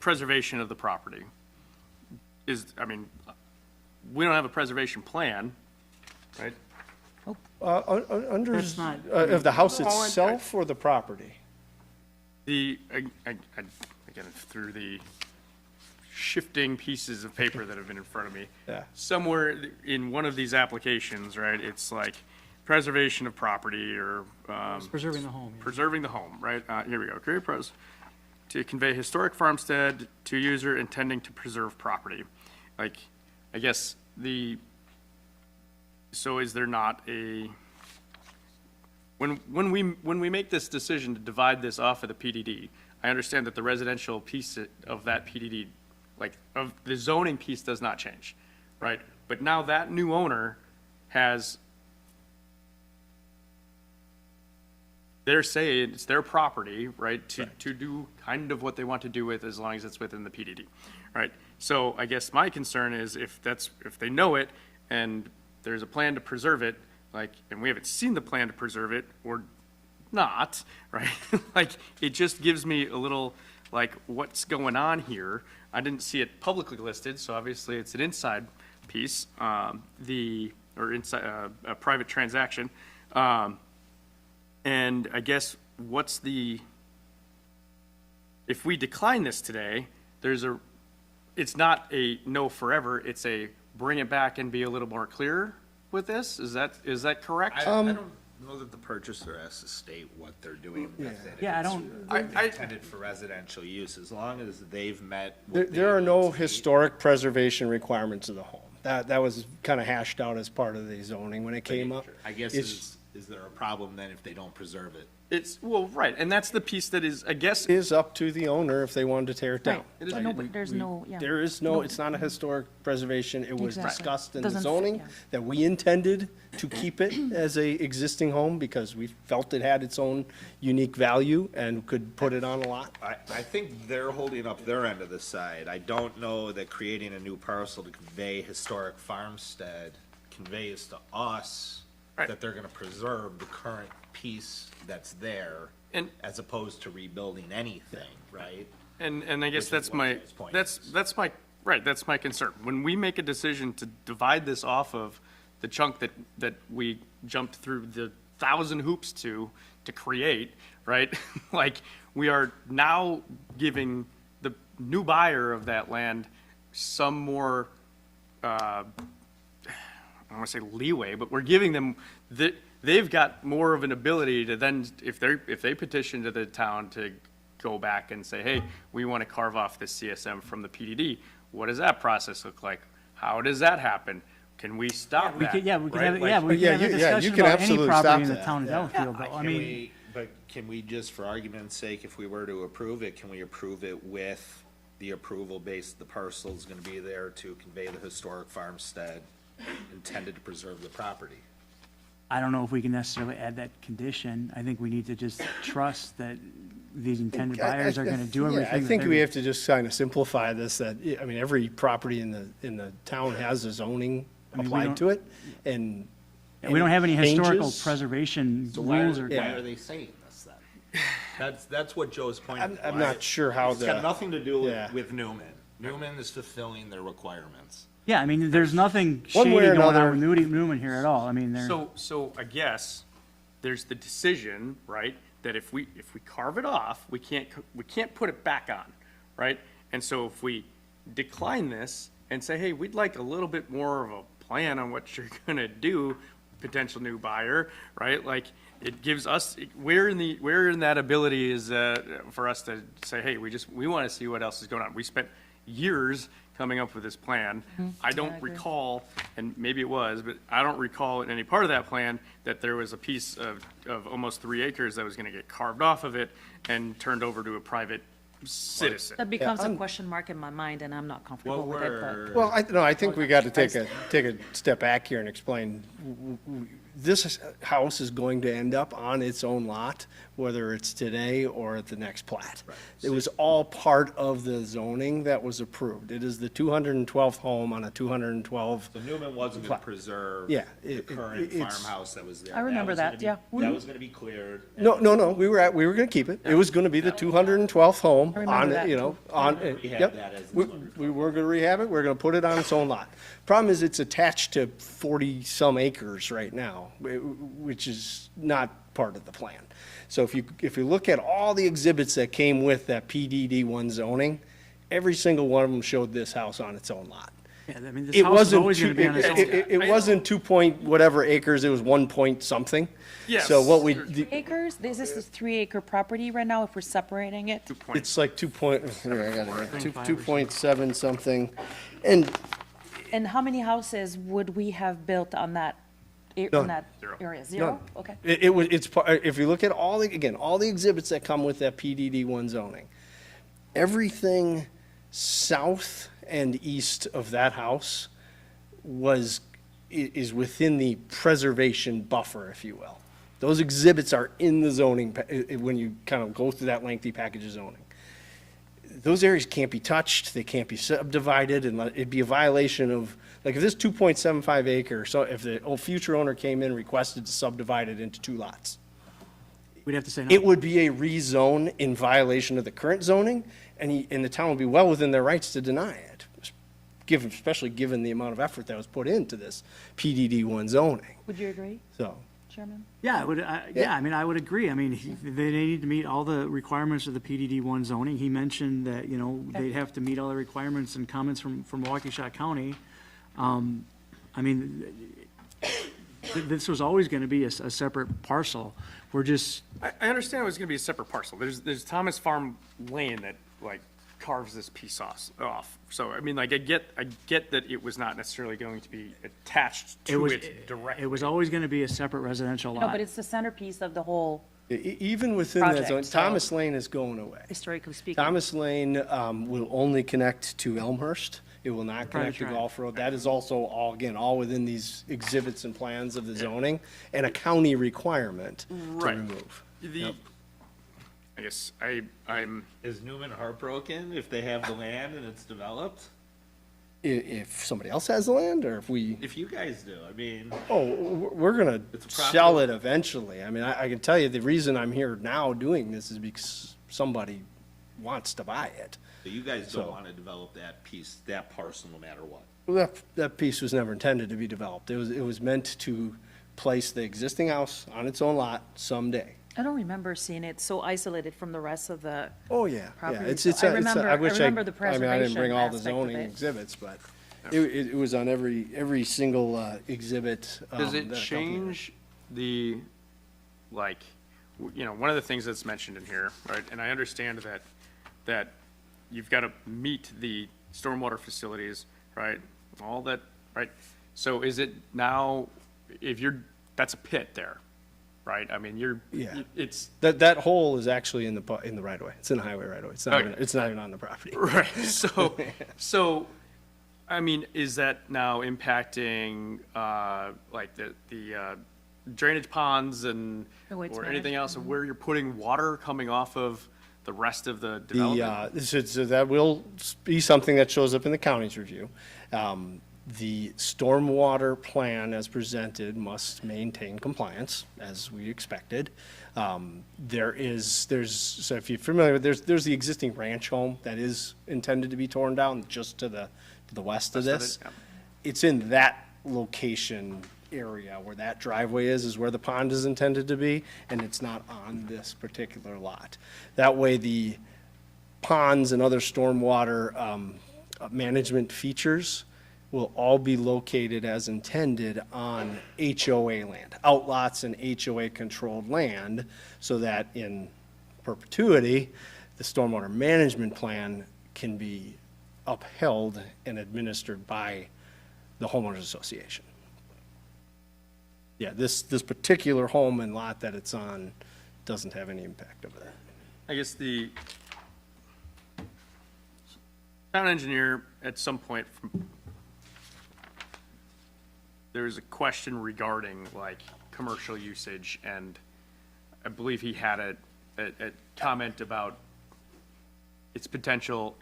preservation of the property. We don't have a preservation plan, right? Under, That's not- of the house No, I- itself or the property? Again, through the shifting pieces of paper that have been in front of me. Yeah. Somewhere in one of these applications, right, it's like preservation of property or, It's preserving the home. yeah. preserving the home, right? Here we go. Create to convey historic farmstead to user intending to preserve property. Like, I guess so is there not when we make this decision to divide this off of the PDD, I understand that the residential piece of that PDD, like of the zoning piece, does not change, right? But now that new owner they're saying it's their property, right, to do kind of what they want to do with, as long as it's within the PDD, right? So I guess my concern is if they know it and there's a plan to preserve it, and we haven't seen the plan to preserve it or not, right? It just gives me a little, what's going on here? I didn't see it publicly listed, so obviously it's an inside piece, inside, a private transaction. And I guess if we decline this today, it's not a no forever, it's a bring it back and be a little more clear with this? Is that correct? I don't know that the purchaser has to state what they're doing with it. Yeah, It's intended for residential use, as long as they've met. what There are they no state. historic preservation requirements of the home. That was kind of hashed out as part of the zoning when it came up. I guess, It's- is there a problem then if they don't preserve it? Right, and that's the piece that is, I guess, It is up to the owner if they wanted to tear it down. It is- But no, but there's no, yeah. There is no, it's not a historic preservation. It was Exactly. discussed in the Doesn't- zoning yeah. that we intended to keep it as a existing home because we felt it had its own unique value and could put it on a lot. I think they're holding up their end of the side. I don't know that creating a new parcel to convey historic farmstead conveys to us Right. that they're gonna preserve the current piece that's there, And- as opposed to rebuilding anything, right? and I guess Which that's is what my, his point that's my, right, that's my concern. When we make a decision to divide this off of the chunk that we jumped through the 1,000 hoops to create, right? We are now giving the new buyer of that land some more, I don't want to say leeway, but we're giving them, they've got more of an ability to then, if they petition to the town to go back and say, hey, we want to carve off this CSM from the PDD, what does that process look like? How does that happen? Can we stop We that? could, yeah, we could right? have, yeah, we Yeah, could have a you- yeah, you discussion can about any absolutely property stop in the that, town of yeah. Delafield, though. I mean, But can we just, for argument's sake, if we were to approve it, can we approve it with the approval based, the parcel's gonna be there to convey the historic farmstead intended to preserve the property. I don't know if we can necessarily add that condition. I think we need to just trust that these intended buyers are gonna do Yeah, everything. I that think they're- we have to just kind of simplify this, that, I mean, every property in the town has a zoning mean, we applied don't- to it, and. Yeah, we don't have any historical changes- preservation So rules or. why are they saying this then? That's what Joe's point. I'm not sure how It's got the, nothing to do Yeah. with Newman. Newman is fulfilling their requirements. Yeah, I mean, there's nothing One shady way or going on another- with Newman here at all. I mean, they're. So I guess there's the decision, right, that if we carve it off, we can't put it back on, right? And so if we decline this and say, hey, we'd like a little bit more of a plan on what you're gonna do, potential new buyer, right? Like, it gives us, where in that ability is, for us to say, hey, we wanna see what else is going on. We spent years coming up with this plan. I don't recall, and maybe it was, but I don't recall in any part of that plan that there was a piece of almost 3 acres that was gonna get carved off of it and turned over to a private citizen. That becomes a question mark in my mind, and I'm not comfortable What with it, but. were, well, I think we got to take a step back here and explain. This house is going to end up on its own lot, whether it's today or at the next plat. It was all part of the zoning that was approved. It is the 212th home on a 212. so Newman wasn't gonna preserve Yeah, the it- current it's- farmhouse that was there. I remember was gonna that, be- yeah. That was gonna be cleared. No, we were going to keep it. It was going to be the 212th home I remember on, that you know, on, Rehab yep. that as We were going to rehab it. We're going to put it on its own lot. Problem is, it's attached to 40-some acres right now, which is not part of the plan. So if you look at all the exhibits that came with that PDD1 zoning, every single one of them showed this house on its own lot. Yeah, I mean, this It house is wasn't always gonna be on its own. it wasn't 2 point whatever acres, it was 1 point something. Yes. So what we, Acres, this is this 3-acre property right now, if we're separating it? 2 point. it's like 2 point, here, I got it, 2.7 something. And And how many houses would we have built on that, None. Zero. area? 0? None. Okay. it's, if you look at all the exhibits that come with that PDD1 zoning, everything south and east of that house is within the preservation buffer, if you will. Those exhibits are in the zoning, when you kind of go through that lengthy package of zoning. Those areas can't be touched, they can't be subdivided, and it'd be a violation of, like, if this 2.75 acre, so if the future owner came in and requested to subdivide it into 2 lots, We'd have to say no. it would be a rezone in violation of the current zoning, and the town would be well within their rights to deny it, especially given the amount of effort that was put into this PDD1 zoning, Would you agree, so. Chairman? Yeah, I mean, I would agree. I mean, they need to meet all the requirements of the PDD1 zoning. He mentioned that, you know, they'd have to meet all the requirements and comments from Waukesha County. I mean, this was always gonna be a separate parcel. We're just, I understand it was gonna be a separate parcel. There's Thomas Farm Lane that, like, carves this piece off. So, I mean, like, I get that it was not necessarily going to be attached it to was, it directly. it was always gonna be a separate residential No, lot. but it's the centerpiece of the whole, Even within that Project, zone, so- Thomas Lane is going away. historically speaking. Thomas Lane will only connect to Elmhurst. It will not connect to Private drive. Golf Road. That is also all within these exhibits and plans of the zoning, and a county requirement to Right. remove. I guess I'm, is Newman heartbroken if they have the land and it's developed? If somebody else has the land, or if we, If you guys do, I mean, we're gonna It's a sell profitable- it eventually. I mean, I can tell you, the reason I'm here now doing this is because somebody wants to buy it. you guys don't So- wanna develop that piece, that parcel, no matter what. Well, that piece was never intended to be developed. It was meant to place the existing house on its own lot someday. I don't remember seeing it so isolated from the rest of the, Oh, yeah, yeah. Property. It's, So it's, I it's, remember- I wish I remember the I mean, I didn't bring all the preservation aspect of zoning it. exhibits, but it was on every single, exhibit. does that it accompanied change the, like, you know, one of the things that's mentioned in here, right? And I understand that you've got to meet the stormwater facilities, right? All that, right? So is it now, that's a pit there, right? I mean, Yeah. it's, That hole is actually in the right of way. It's in the highway right of way. It's not Okay. even, it's not even on the property. right, so I mean, is that now impacting, like the drainage ponds and, The waste or anything management, else, of where you're putting water coming off of the rest of the development? So that will be something that shows up in the county's review. The stormwater plan as presented must maintain compliance, as we expected. So if you're familiar with, there's the existing ranch home that is intended to be torn down just to the west of West of this. it, yeah. It's in that location area where that driveway is where the pond is intended to be, and it's not on this particular lot. That way, the ponds and other stormwater management features will all be located as intended on HOA land, outlots and HOA-controlled land, so that in perpetuity, the stormwater management plan can be upheld and administered by the homeowners association. Yeah, this particular home and lot that it's on doesn't have any impact of that. I guess the town engineer, at some point, there was a question regarding like commercial usage, and I believe he had a comment about its potential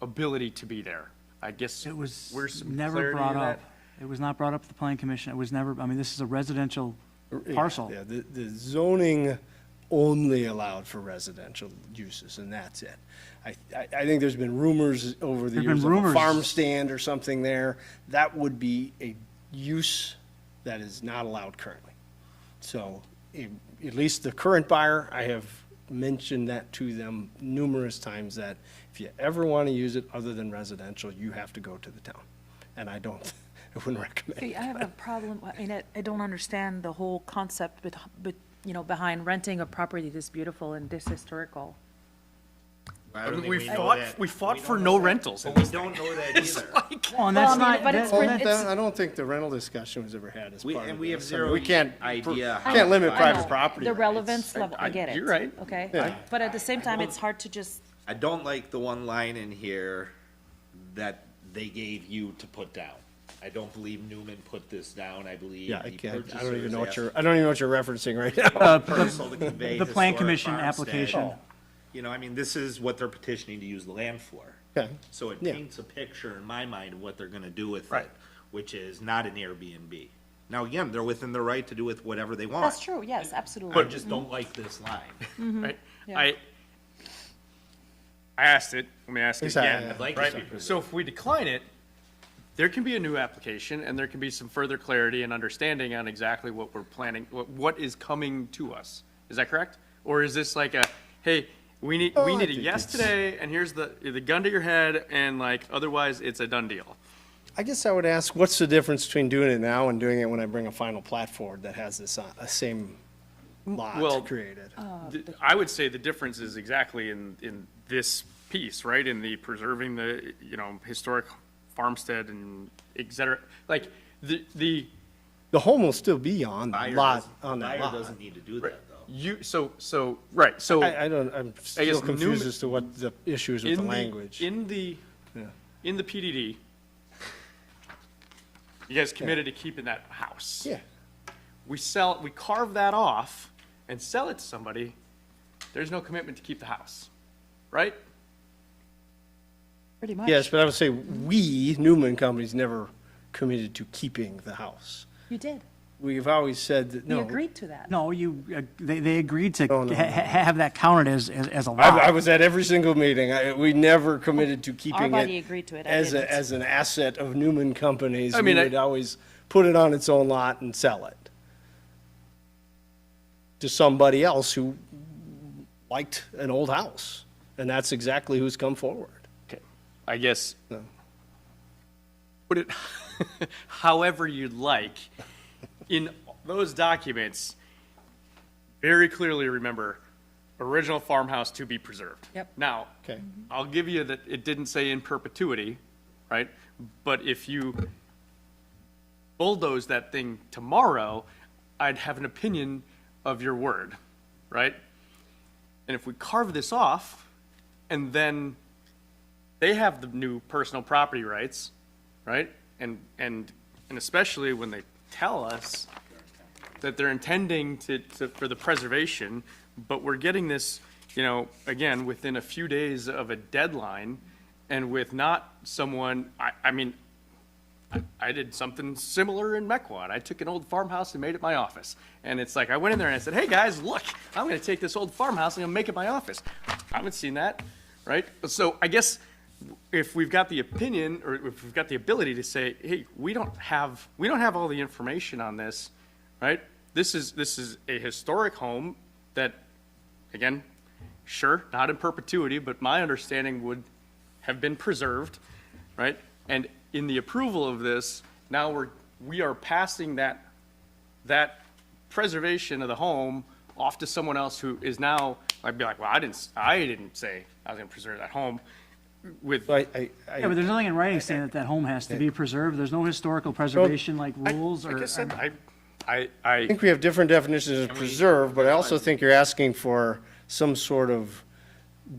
ability to be there. I guess It was where's some never clarity brought in that? up. It was not brought up at the planning commission. It was never, I mean, this is a residential parcel. Yeah, the zoning only allowed for residential uses, and that's it. I think there's been rumors over the There've years been of a rumors. farm stand or something there. That would be a use that is not allowed currently. So, at least the current buyer, I have mentioned that to them numerous times, that if you ever want to use it other than residential, you have to go to the town. And I wouldn't recommend See, it. I have a problem, I mean, I don't understand the whole concept, behind renting a property this beautiful and this historical. I don't think We know fought, that. we fought We for don't no know that. rentals. But we don't know that either. Well, and that's Well, I mean, not, but it's that- for- that's- I don't think the rental discussion was ever had as We- part of and we have this. zero We can't, idea can't limit I private know, property The rights. relevance level, I get it. You're right. Okay? Yeah. But at the same time, it's hard to just, I don't like the one line in here that they gave you to put down. I don't believe Newman put this down. I believe Yeah, I the can't, I don't purchasers even know what asked you're, I don't even know what you're referencing right now. parcel to convey the plan historic commission farmstead. application. You know, I mean, this is what they're petitioning to use the land for. Okay. So it Yeah. paints a picture in my mind of what they're gonna do with Right. it, which is not an Airbnb. Now, again, they're within their right to do with whatever they want. that's true, yes, I absolutely. just don't like this line. Right? Yeah. I asked it, let me ask it Exactly. again. I'd like it right? to be preserved. So if we decline it, there can be a new application, and there can be some further clarity and understanding on exactly what we're planning, what is coming to us. Is that correct? Or is this like a, hey, we need I a think yes it's- today, and here's the gun to your head, and like, otherwise, it's a done deal? I guess I would ask, what's the difference between doing it now and doing it when I bring a final plat forward that has this, same Well, lot created? I would say the difference is exactly in this piece, right? In the preserving the, historic farmstead and et cetera. Like, the, The home will still be on the Buyer lot, doesn't- on that Buyer lot. doesn't need to do that, though. right, so. I'm still confused Newman- as to what the issue is with the in language. In the PDD, you guys committed to keeping that house. Yeah, We carve that off and sell it to somebody, there's no commitment to keep the house, right? Pretty much. yes, but I would say we, Newman Companies, never committed to keeping the house. You did. We've always said that, We no. agreed to that. No, they agreed to No, no, no. have that counted as a I lot. was at every single meeting. We never committed to Our keeping body it agreed to it, I as didn't. as an asset of Newman Companies. I mean, We would always put it on its own lot and sell it to somebody else who liked an old house. And that's exactly who's come forward. Okay, I guess, No. put it however you'd like. In those documents, very clearly remember, original farmhouse to be preserved. Yep. Now, Okay. I'll give you that it didn't say in perpetuity, right? But if you bulldoze that thing tomorrow, I'd have an opinion of your word, right? And if we carve this off, and then they have the new personal property rights, right? And especially when they tell us that they're intending for the preservation, but we're getting this, again, within a few days of a deadline, and with not someone, I mean, I did something similar in Mequon. I took an old farmhouse and made it my office. And it's like, I went in there and I said, hey guys, look, I'm gonna take this old farmhouse and I'm gonna make it my office. I haven't seen that, right? So I guess if we've got the opinion, or if we've got the ability to say, hey, we don't have all the information on this, right? This is a historic home that, again, sure, not in perpetuity, but my understanding would have been preserved, right? And in the approval of this, now we are passing that preservation of the home off to someone else who is now, I'd be like, well, I didn't say I was gonna preserve that home with. So Yeah, but there's nothing in writing saying that that home has to be preserved. There's no historical preservation like rules or. Like I said, I I think we have different definitions of preserve, but I also think you're asking for some sort of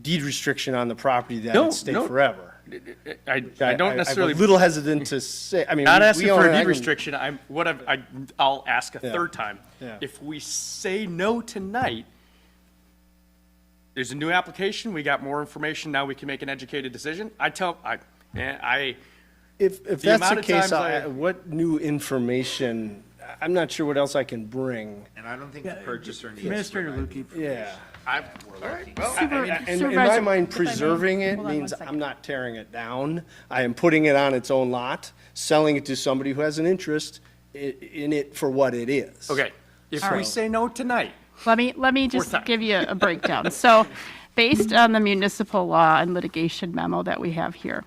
deed restriction on the property that No, it stay no. forever. I don't necessarily. I'm a little hesitant to say, I mean. Not we asking own for it, a I deed can- restriction, I'll ask a Yeah. third time. Yeah. If we say no tonight, there's a new application, we got more information, now we can make an educated decision. If The that's the amount of case, times what new information, I'm not sure what else I can bring. And I don't think the purchaser needs. Administrator to provide Lukey. Yeah. Super- In my Supervisor- mind, if I may, preserving it hold on one means second. I'm not tearing it down. I am putting it on its own lot, selling it to somebody who has an interest in it for what it is. Okay, if we say no tonight, Let me just time. give you a breakdown. So, based on the municipal law and litigation memo that we have here,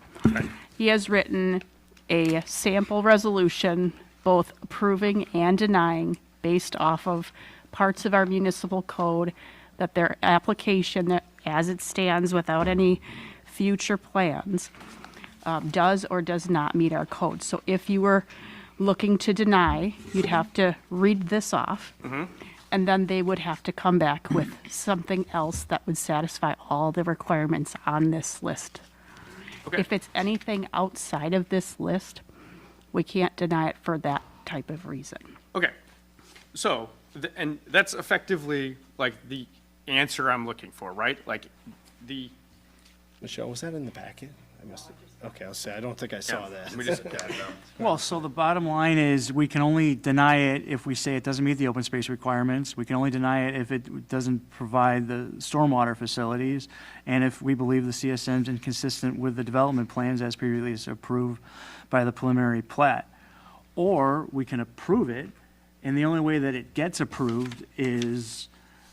he has written a sample resolution, both approving and denying, based off of parts of our municipal code, that their application, that as it stands without any future plans, does or does not meet our code. So if you were looking to deny, you'd have to read this off, and then they would have to come back with something else that would satisfy all the requirements on this list. Okay. If it's anything outside of this list, we can't deny it for that type of reason. okay. So, and that's effectively like the answer I'm looking for, right? Like Michelle, was that in the packet? I must have, okay, I'll say, I don't think I saw that. we just, Well, so the bottom line is, we can only deny it if we say it doesn't meet the open space requirements. We can only deny it if it doesn't provide the stormwater facilities, and if we believe the CSM is inconsistent with the development plans as previously approved by the preliminary plat. Or we can approve it, and the only way that it gets approved is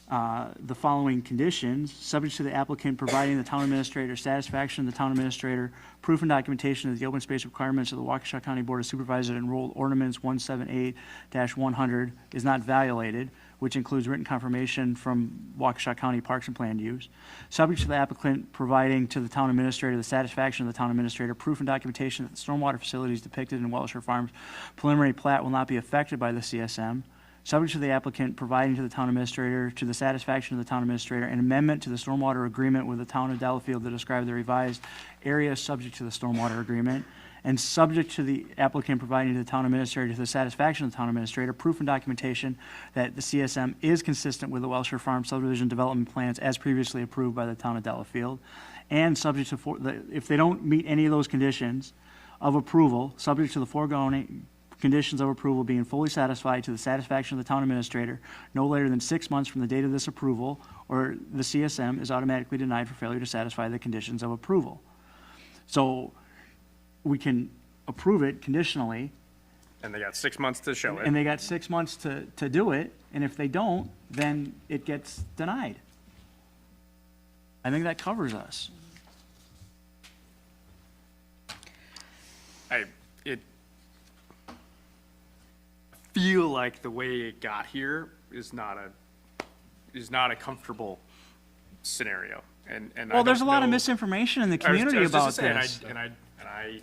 the following conditions: subject to the applicant providing the town administrator satisfaction of the town administrator, proof and documentation that the open space requirements of the Waukesha County Board of Supervisors enrolled ordinance 178-100 is not violated, which includes written confirmation from Waukesha County Parks and Planned Use. Subject to the applicant providing to the town administrator the satisfaction of the town administrator, proof and documentation that the stormwater facilities depicted in Welsher Farms preliminary plat will not be affected by the CSM. Subject to the applicant providing to the town administrator, to the satisfaction of the town administrator, an amendment to the stormwater agreement with the town of Delafield to describe the revised area subject to the stormwater agreement, and subject to the applicant providing to the town administrator, to the satisfaction of the town administrator, proof and documentation that the CSM is consistent with the Welsher Farm subdivision development plans as previously approved by the town of Delafield, and subject to, if they don't meet any of those conditions of approval, subject to the foregoing conditions of approval being fully satisfied to the satisfaction of the town administrator no later than 6 months from the date of this approval, or the CSM is automatically denied for failure to satisfy the conditions of approval. So we can approve it conditionally, and they got 6 months to show it. and they got 6 months to do it, and if they don't, then it gets denied. I think that covers us. It feel like the way it got here is not a comfortable scenario, and I Well, there's a don't lot of know- misinformation in the I was community just about saying, this. and I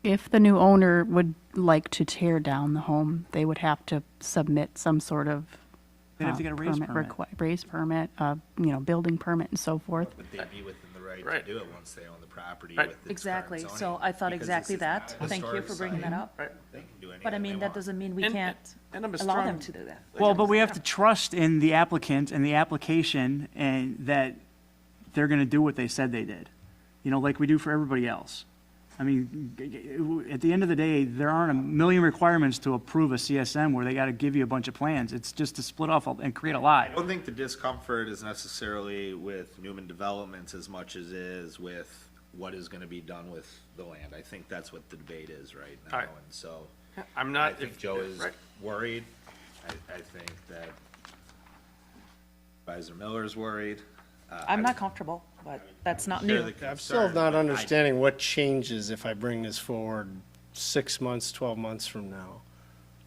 If the new owner would like to tear down the home, they would have to submit some sort of They'd have to get a raise permit. raise permit, building permit and so forth. Would they be within the right to Right. do it once they own the property Right. with its current Exactly, zoning, so I thought because exactly this is not that. a Thank you historic for bringing site. that up. Right. They can do anything But I mean, they that want. doesn't mean we And- can't and I'm a allow them strong- to do that. Well, but we have to trust in the applicant and the application and that they're gonna do what they said they did. You know, like we do for everybody else. I mean, at the end of the day, there aren't a million requirements to approve a CSM where they gotta give you a bunch of plans. It's just to split off and create a lot. I don't think the discomfort is necessarily with Newman Developments as much as is with what is gonna be done with the land. I think that's what the debate is right now, Alright. and so I'm I not, think if, Joe is right. worried. I think that Advisor Miller's worried. I'm not comfortable, but that's not Share new. the I'm still concern, not but I- understanding what changes if I bring this forward 6 months, 12 months from now.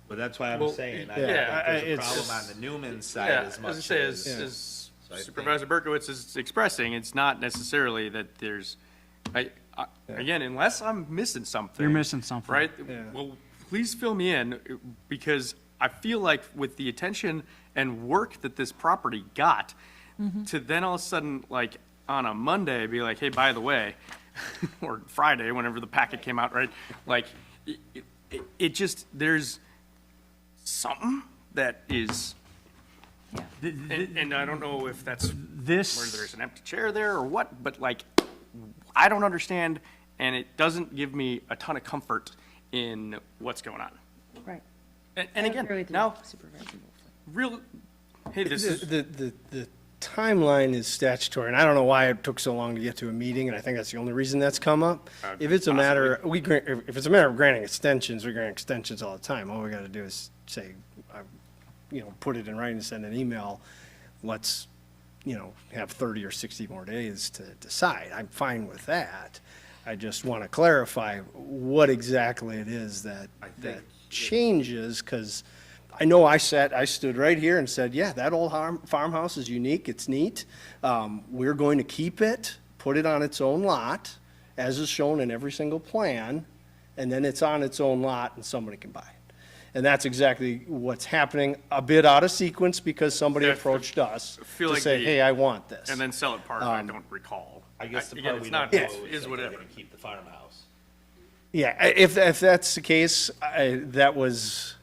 But that's why I'm Well, saying, I yeah, think I- there's a it's- problem on the Newman side Yeah, as as I much say, as. as So I think- Supervisor Berkowitz is expressing, it's not necessarily that there's, again, unless I'm missing something. You're missing something. Right? Yeah. Well, please fill me in, because I feel like with the attention and work that this property got, to then all of a sudden, like, on a Monday, be like, hey, by the way, or Friday, whenever the packet came out, right? Like, it just, there's something that is, and I don't know if that's where This, there's an empty chair there or what, but like, I don't understand, and it doesn't give me a ton of comfort in what's going on. Right. And I agree again, with you, now, Supervisor Wolf. real, hey, this is, The timeline is statutory, and I don't know why it took so long to get to a meeting, and I think that's the only reason that's come up. If it's a matter, if it's a matter of granting extensions, we grant extensions all the time. All we gotta do is say, put it in writing, send an email, let's, have 30 or 60 more days to decide. I'm fine with that. I just want to clarify what exactly it is that changes, because I know I stood right here and said, yeah, that old farmhouse is unique, it's neat. We're going to keep it, put it on its own lot, as is shown in every single plan, and then it's on its own lot and somebody can buy it. And that's exactly what's happening, a bit out of sequence because somebody Yeah, approached us feel to like say, the- hey, I want this. and then sell it part, I don't recall. I guess the Again, part we it's don't not, know is is that they're whatever. gonna keep the farmhouse. Yeah, if that's the case, that was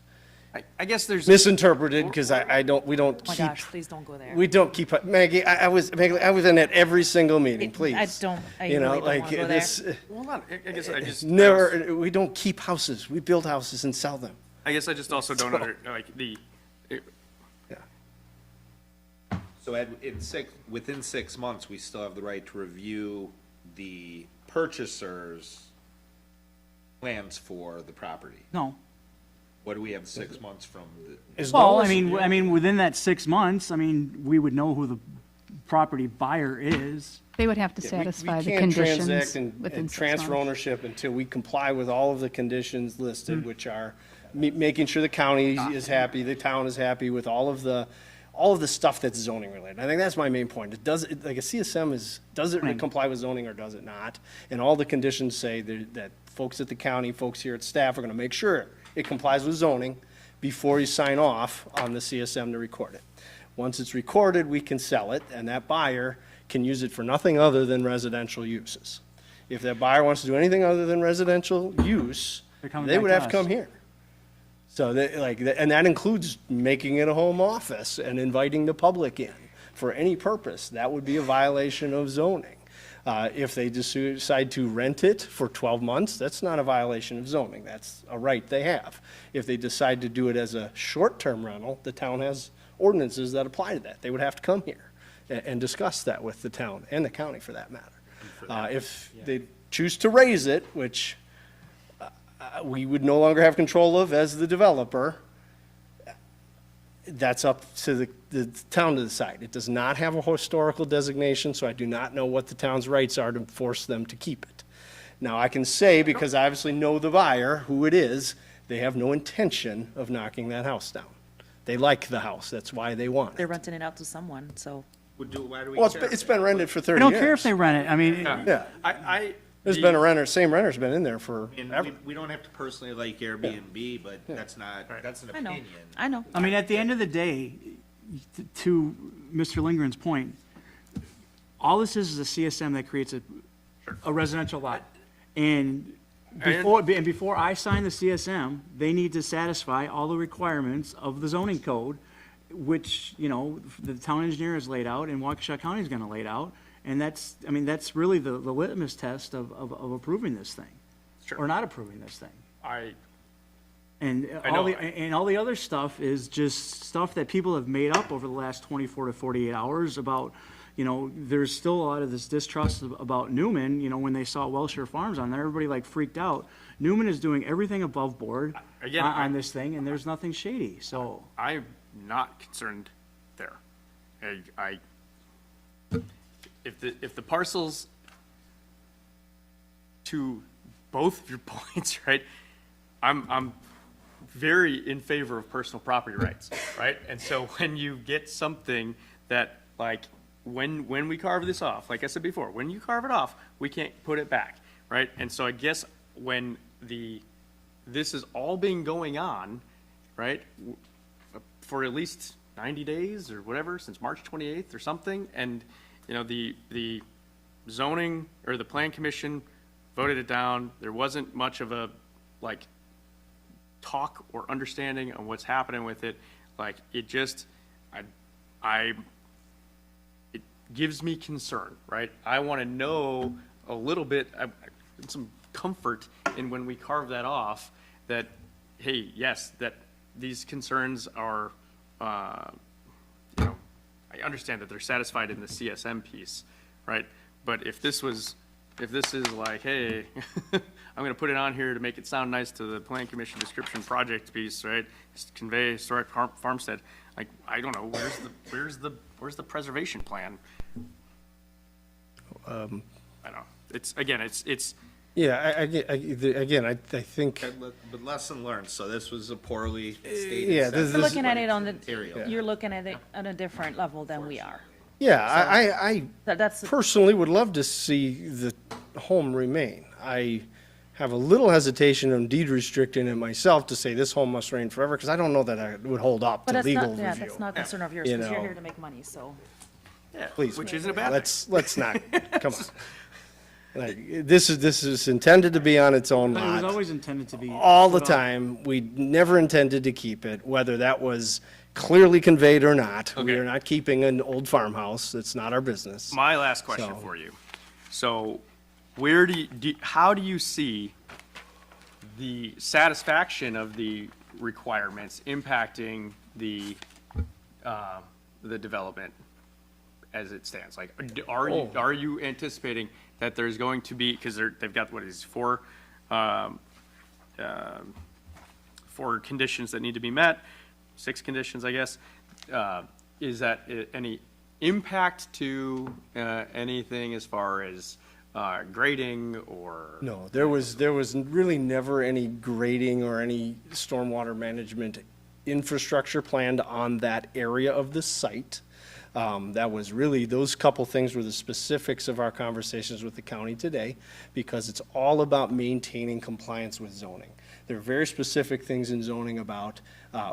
I guess there's, misinterpreted because we don't Oh my keep, gosh, please don't go there. we don't keep, Maggie, I was in at every single meeting, please. I really don't want to go there. this, hold on, I guess I just. never, we don't keep houses, we build houses and sell them. I guess I just also don't like So within 6 months, we still have the right to review the purchaser's plans for the property. no. What do we have 6 months from? As Well, long I as- mean, within that 6 months, I mean, we would know who the property buyer is. They would have to We satisfy the can't conditions transact within and 6 transfer months. ownership until we comply with all of the conditions listed, which are making sure the county is happy, the town is happy with all of the stuff that's zoning related. I think that's my main point. Like a CSM does it comply with zoning or does it not? And all the conditions say that folks at the county, folks here at staff are gonna make sure it complies with zoning before you sign off on the CSM to record it. Once it's recorded, we can sell it, and that buyer can use it for nothing other than residential uses. If that buyer wants to do anything other than residential use, They're coming they back would to have to us. come here. So and that includes making it a home office and inviting the public in for any purpose. That would be a violation of zoning. If they decide to rent it for 12 months, that's not a violation of zoning. That's a right they have. If they decide to do it as a short-term rental, the town has ordinances that apply to that. They would have to come here and discuss that with the town and the county for that matter. If they choose to raise it, which we would no longer have control of as the developer, that's up to the town to decide. It does not have a historical designation, so I do not know what the town's rights are to force them to keep it. Now, I can say, because I obviously know the buyer, who it is, they have no intention of knocking that house down. They like the house, that's why they want They're it. renting it out to someone, so. Why do we Well, care? it's been rented for I 30 don't years. care if they rent it. I mean, Yeah, there's been a same renter's been in there And forever. we don't have to personally like Airbnb, but that's an I know, opinion. I know. I mean, at the end of the day, to Mr. Lindgren's point, all this is a CSM that creates a residential lot. And before I sign the CSM, they need to satisfy all the requirements of the zoning code, which, you know, the town engineer has laid out and Waukesha County is gonna lay out. And that's, I mean, that's really the litmus test of approving this thing. Sure. Or not approving this thing. And know. all the other stuff is just stuff that people have made up over the last 24 to 48 hours about, you know, there's still a lot of this distrust about Newman. You know, when they saw Welshire Farms on there, everybody like freaked out. Newman is doing everything above board on this thing, and there's nothing shady, so. I'm not concerned there. If the parcels, to both of your points, right, I'm very in favor of personal property rights, right? And so when you get something that, like, when we carve this off, like I said before, when you carve it off, we can't put it back, right? And so I guess when this is all been going on, right, for at least 90 days or whatever, since March 28th or something, and, you know, the zoning, or the plan commission voted it down, there wasn't much of a, like, talk or understanding on what's happening with it. Like, it just, it gives me concern, right? I want to know a little bit, some comfort in when we carve that off, that, hey, yes, that these concerns are, you know, I understand that they're satisfied in the CSM piece, right? But if this is like, hey, I'm gonna put it on here to make it sound nice to the plan commission description project piece, right? Just convey historic farmstead. Like, I don't know, where's the preservation plan? I don't know. It's, again, it's. Yeah, again, I think, But lesson learned, so this was a poorly yeah, stated. this You're is, looking at it on the, Material. you're looking at it on a different level than we are. yeah, I That's, personally would love to see the home remain. I have a little hesitation on deed restricting it myself to say this home must reign forever, because I don't know that I would hold up but to that's legal not, yeah, review. that's not a concern of yours, You because you're know. here to make money, so. Yeah, Please, which man. isn't a bad thing. Let's not, come on. Like, this is intended to be on its own But it was lot always intended to be. all the put on- time. We never intended to keep it, whether that was clearly conveyed or not. We Okay. are not keeping an old farmhouse. It's not our business. My last question So- for you. So, how do you see the satisfaction of the requirements impacting the development as it stands? Like, are you anticipating that there's going to be, because they've got, what is, four conditions that need to be met, 6 conditions, I guess. Is that any impact to anything as far as grading or? No, there was really never any grading or any stormwater management infrastructure planned on that area of the site. That was really, those couple things were the specifics of our conversations with the county today, because it's all about maintaining compliance with zoning. There are very specific things in zoning about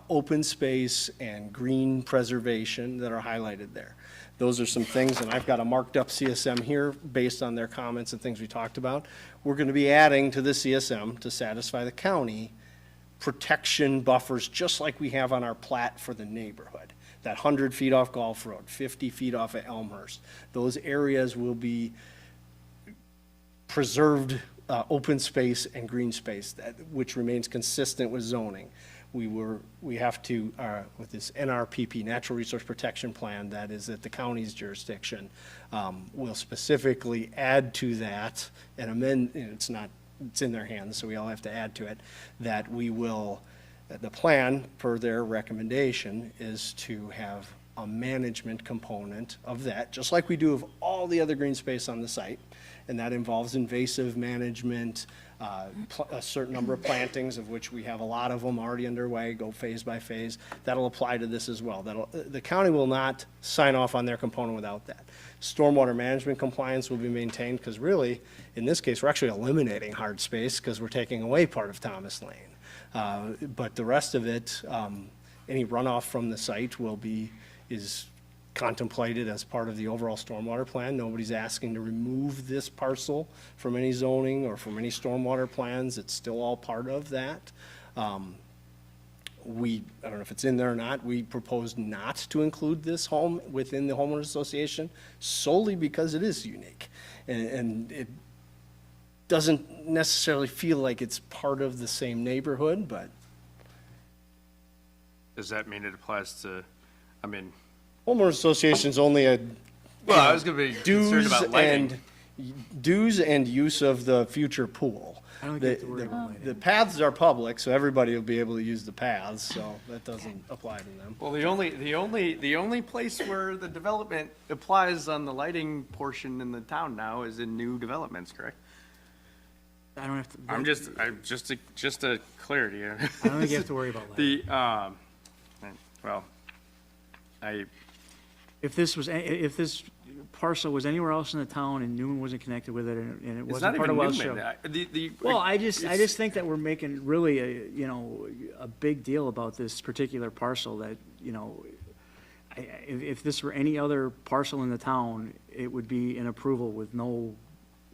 open space and green preservation that are highlighted there. Those are some things, and I've got a marked up CSM here based on their comments and things we talked about. We're going to be adding to the CSM to satisfy the county protection buffers, just like we have on our plat for the neighborhood. That 100 feet off Gulf Road, 50 feet off of Elmhurst. Those areas will be preserved open space and green space, which remains consistent with zoning. We have to, with this NRPP, Natural Resource Protection Plan, that is at the county's jurisdiction, will specifically add to that and amend, it's in their hands, so we all have to add to it, that we will, the plan, per their recommendation, is to have a management component of that, just like we do of all the other green space on the site. And that involves invasive management, a certain number of plantings, of which we have a lot of them already underway, go phase by phase. That'll apply to this as well. The county will not sign off on their component without that. Stormwater management compliance will be maintained, because really, in this case, we're actually eliminating hard space, because we're taking away part of Thomas Lane. But the rest of it, any runoff from the site is contemplated as part of the overall stormwater plan. Nobody's asking to remove this parcel from any zoning or from any stormwater plans. It's still all part of that. I don't know if it's in there or not, we proposed not to include this home within the homeowners association solely because it is unique. And it doesn't necessarily feel like it's part of the same neighborhood, but Does that mean it applies to, I mean, homeowners association's only a well, I was gonna be concerned dues about lighting. and use of the future pool. I don't think you have to worry about lighting. The paths are public, so everybody will be able to use the paths, so that doesn't apply to them. Well, the only place where the development applies on the lighting portion in the town now is in new developments, correct? I don't have to. I'm just a clarity. I don't think you have to worry about lighting. Well, If this parcel was anywhere else in the town and Newman wasn't connected with it and it it's wasn't not part even of Welsh Newman. Show. Well, I just think that we're making really a big deal about this particular parcel that, if this were any other parcel in the town, it would be an approval with no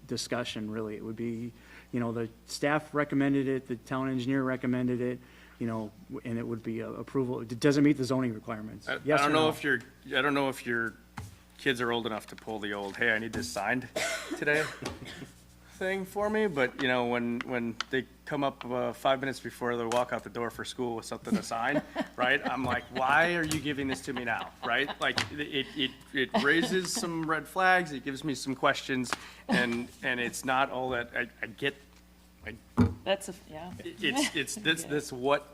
discussion, really. It would be, the staff recommended it, the town engineer recommended it, and it would be a approval. It doesn't meet the zoning requirements. I Yes or don't know no? I don't know if your kids are old enough to pull the old, hey, I need this signed today thing for me, but when they come up 5 minutes before they walk out the door for school with something to sign, right? I'm like, why are you giving this to me now, right? Like, it raises some red flags, it gives me some questions, and it's not all that, I get, That's, yeah. it's what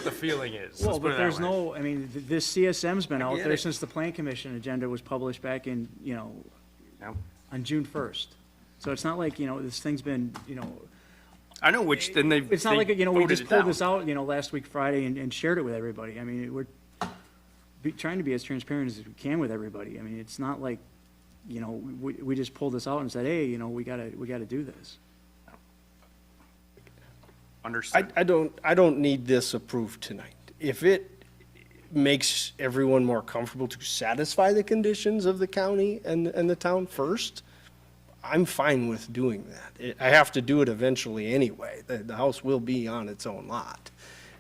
the feeling is. Well, Let's put but it that there's way. this CSM's been out get there it. since the Plan Commission agenda was published back in, Yeah. on June 1st. So it's not like, this thing's been, I know which, then they. it's not they like, we voted just it pulled down. this out, last week Friday and shared it with everybody. I mean, we're trying to be as transparent as we can with everybody. I mean, it's not like, we just pulled this out and said, hey, we gotta do this. Understood. I don't need this approved tonight. If it makes everyone more comfortable to satisfy the conditions of the county and the town first, I'm fine with doing that. I have to do it eventually anyway. The house will be on its own lot.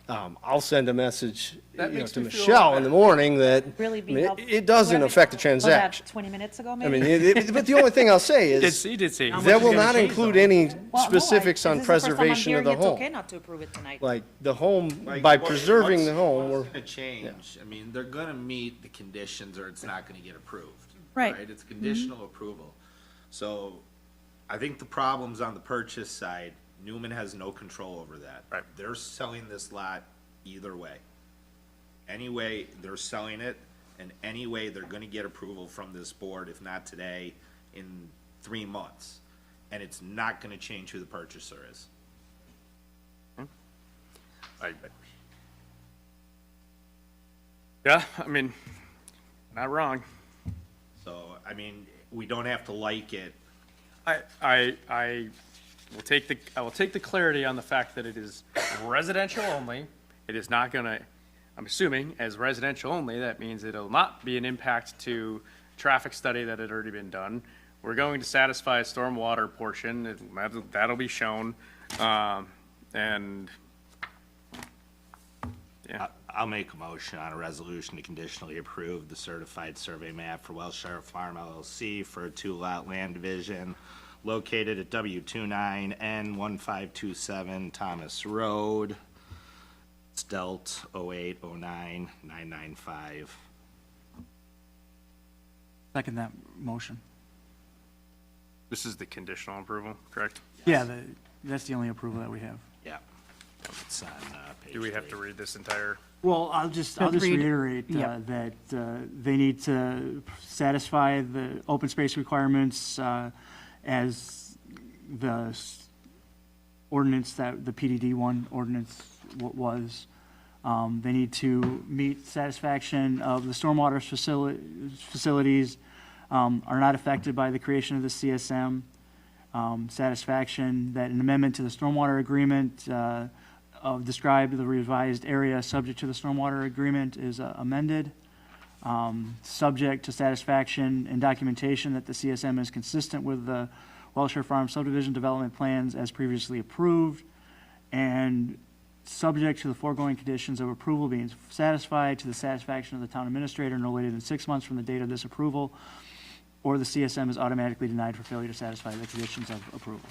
I'll send a message, That makes to me feel Michelle in the morning that, Really I be mean, helpful. it doesn't affect the transaction. 20 minutes ago, I maybe? mean, but the only thing I'll say Did is, see, did see. How much that is will gonna not change, include though? any Well, no, specifics on this is the first time I'm preservation of the hearing home. It's okay not to approve it tonight. Like, the home, Like, by what- preserving what's- the home, we're. What's gonna change? I mean, they're gonna meet the conditions or it's not gonna get approved. Right. It's conditional approval. So I think the problem's on the purchase side. Newman has no control over that. Right. They're selling this lot either way. Anyway, they're selling it, and anyway, they're gonna get approval from this board, if not today, in 3 months. And it's not gonna change who the purchaser is. Yeah, I mean, not wrong. So, I mean, we don't have to like it. I will take the clarity on the fact that it is residential only. It is not gonna, I'm assuming, as residential only, that means it'll not be an impact to traffic study that had already been done. We're going to satisfy a stormwater portion, that'll be shown, and, yeah. I'll make a motion on a resolution to conditionally approve the certified survey map for Welshire Farm LLC for a 2-lot land division located at W29N1527 Thomas Road. It's Delt 0809995. Second that motion. This is the conditional approval, correct? Yeah, that's the only approval that we have. Yeah. It's on page Do we have to 3. read this entire? Well, I'll just Read- reiterate yeah. that they need to satisfy the open space requirements as the ordinance that, the PDD one ordinance was. They need to meet satisfaction of the stormwater facilities are not affected by the creation of the CSM. Satisfaction that an amendment to the stormwater agreement described the revised area subject to the stormwater agreement is amended. subject to satisfaction and documentation that the CSM is consistent with the Wellshire Farm subdivision development plans as previously approved, and subject to the foregoing conditions of approval being satisfied to the satisfaction of the town administrator no later than 6 months from the date of this approval, or the CSM is automatically denied for failure to satisfy the conditions of approval.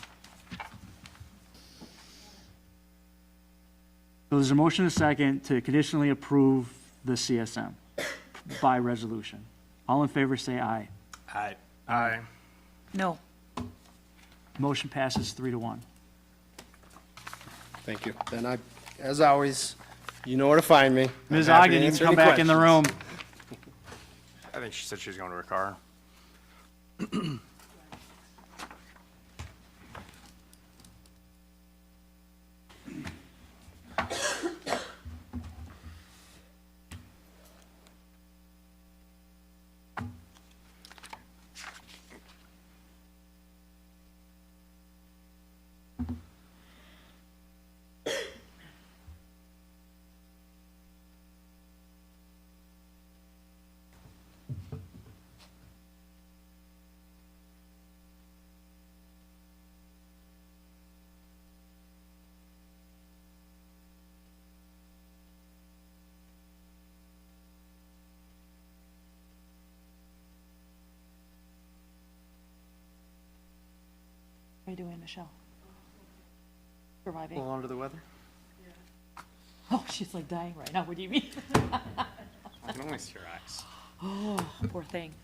So there's a motion and a second to conditionally approve the CSM by resolution. All in favor, say aye. Aye. No. Motion passes 3-1. Thank you. Then as always, you know where to find me. I'm Ms. happy to Ogden, you can answer come any back in the room. questions. I think she said she was going to her car. How are you doing, Michelle? Surviving? A little under the weather? Oh, she's like dying right now. What do you mean? I can only see your eyes. Oh, poor thing.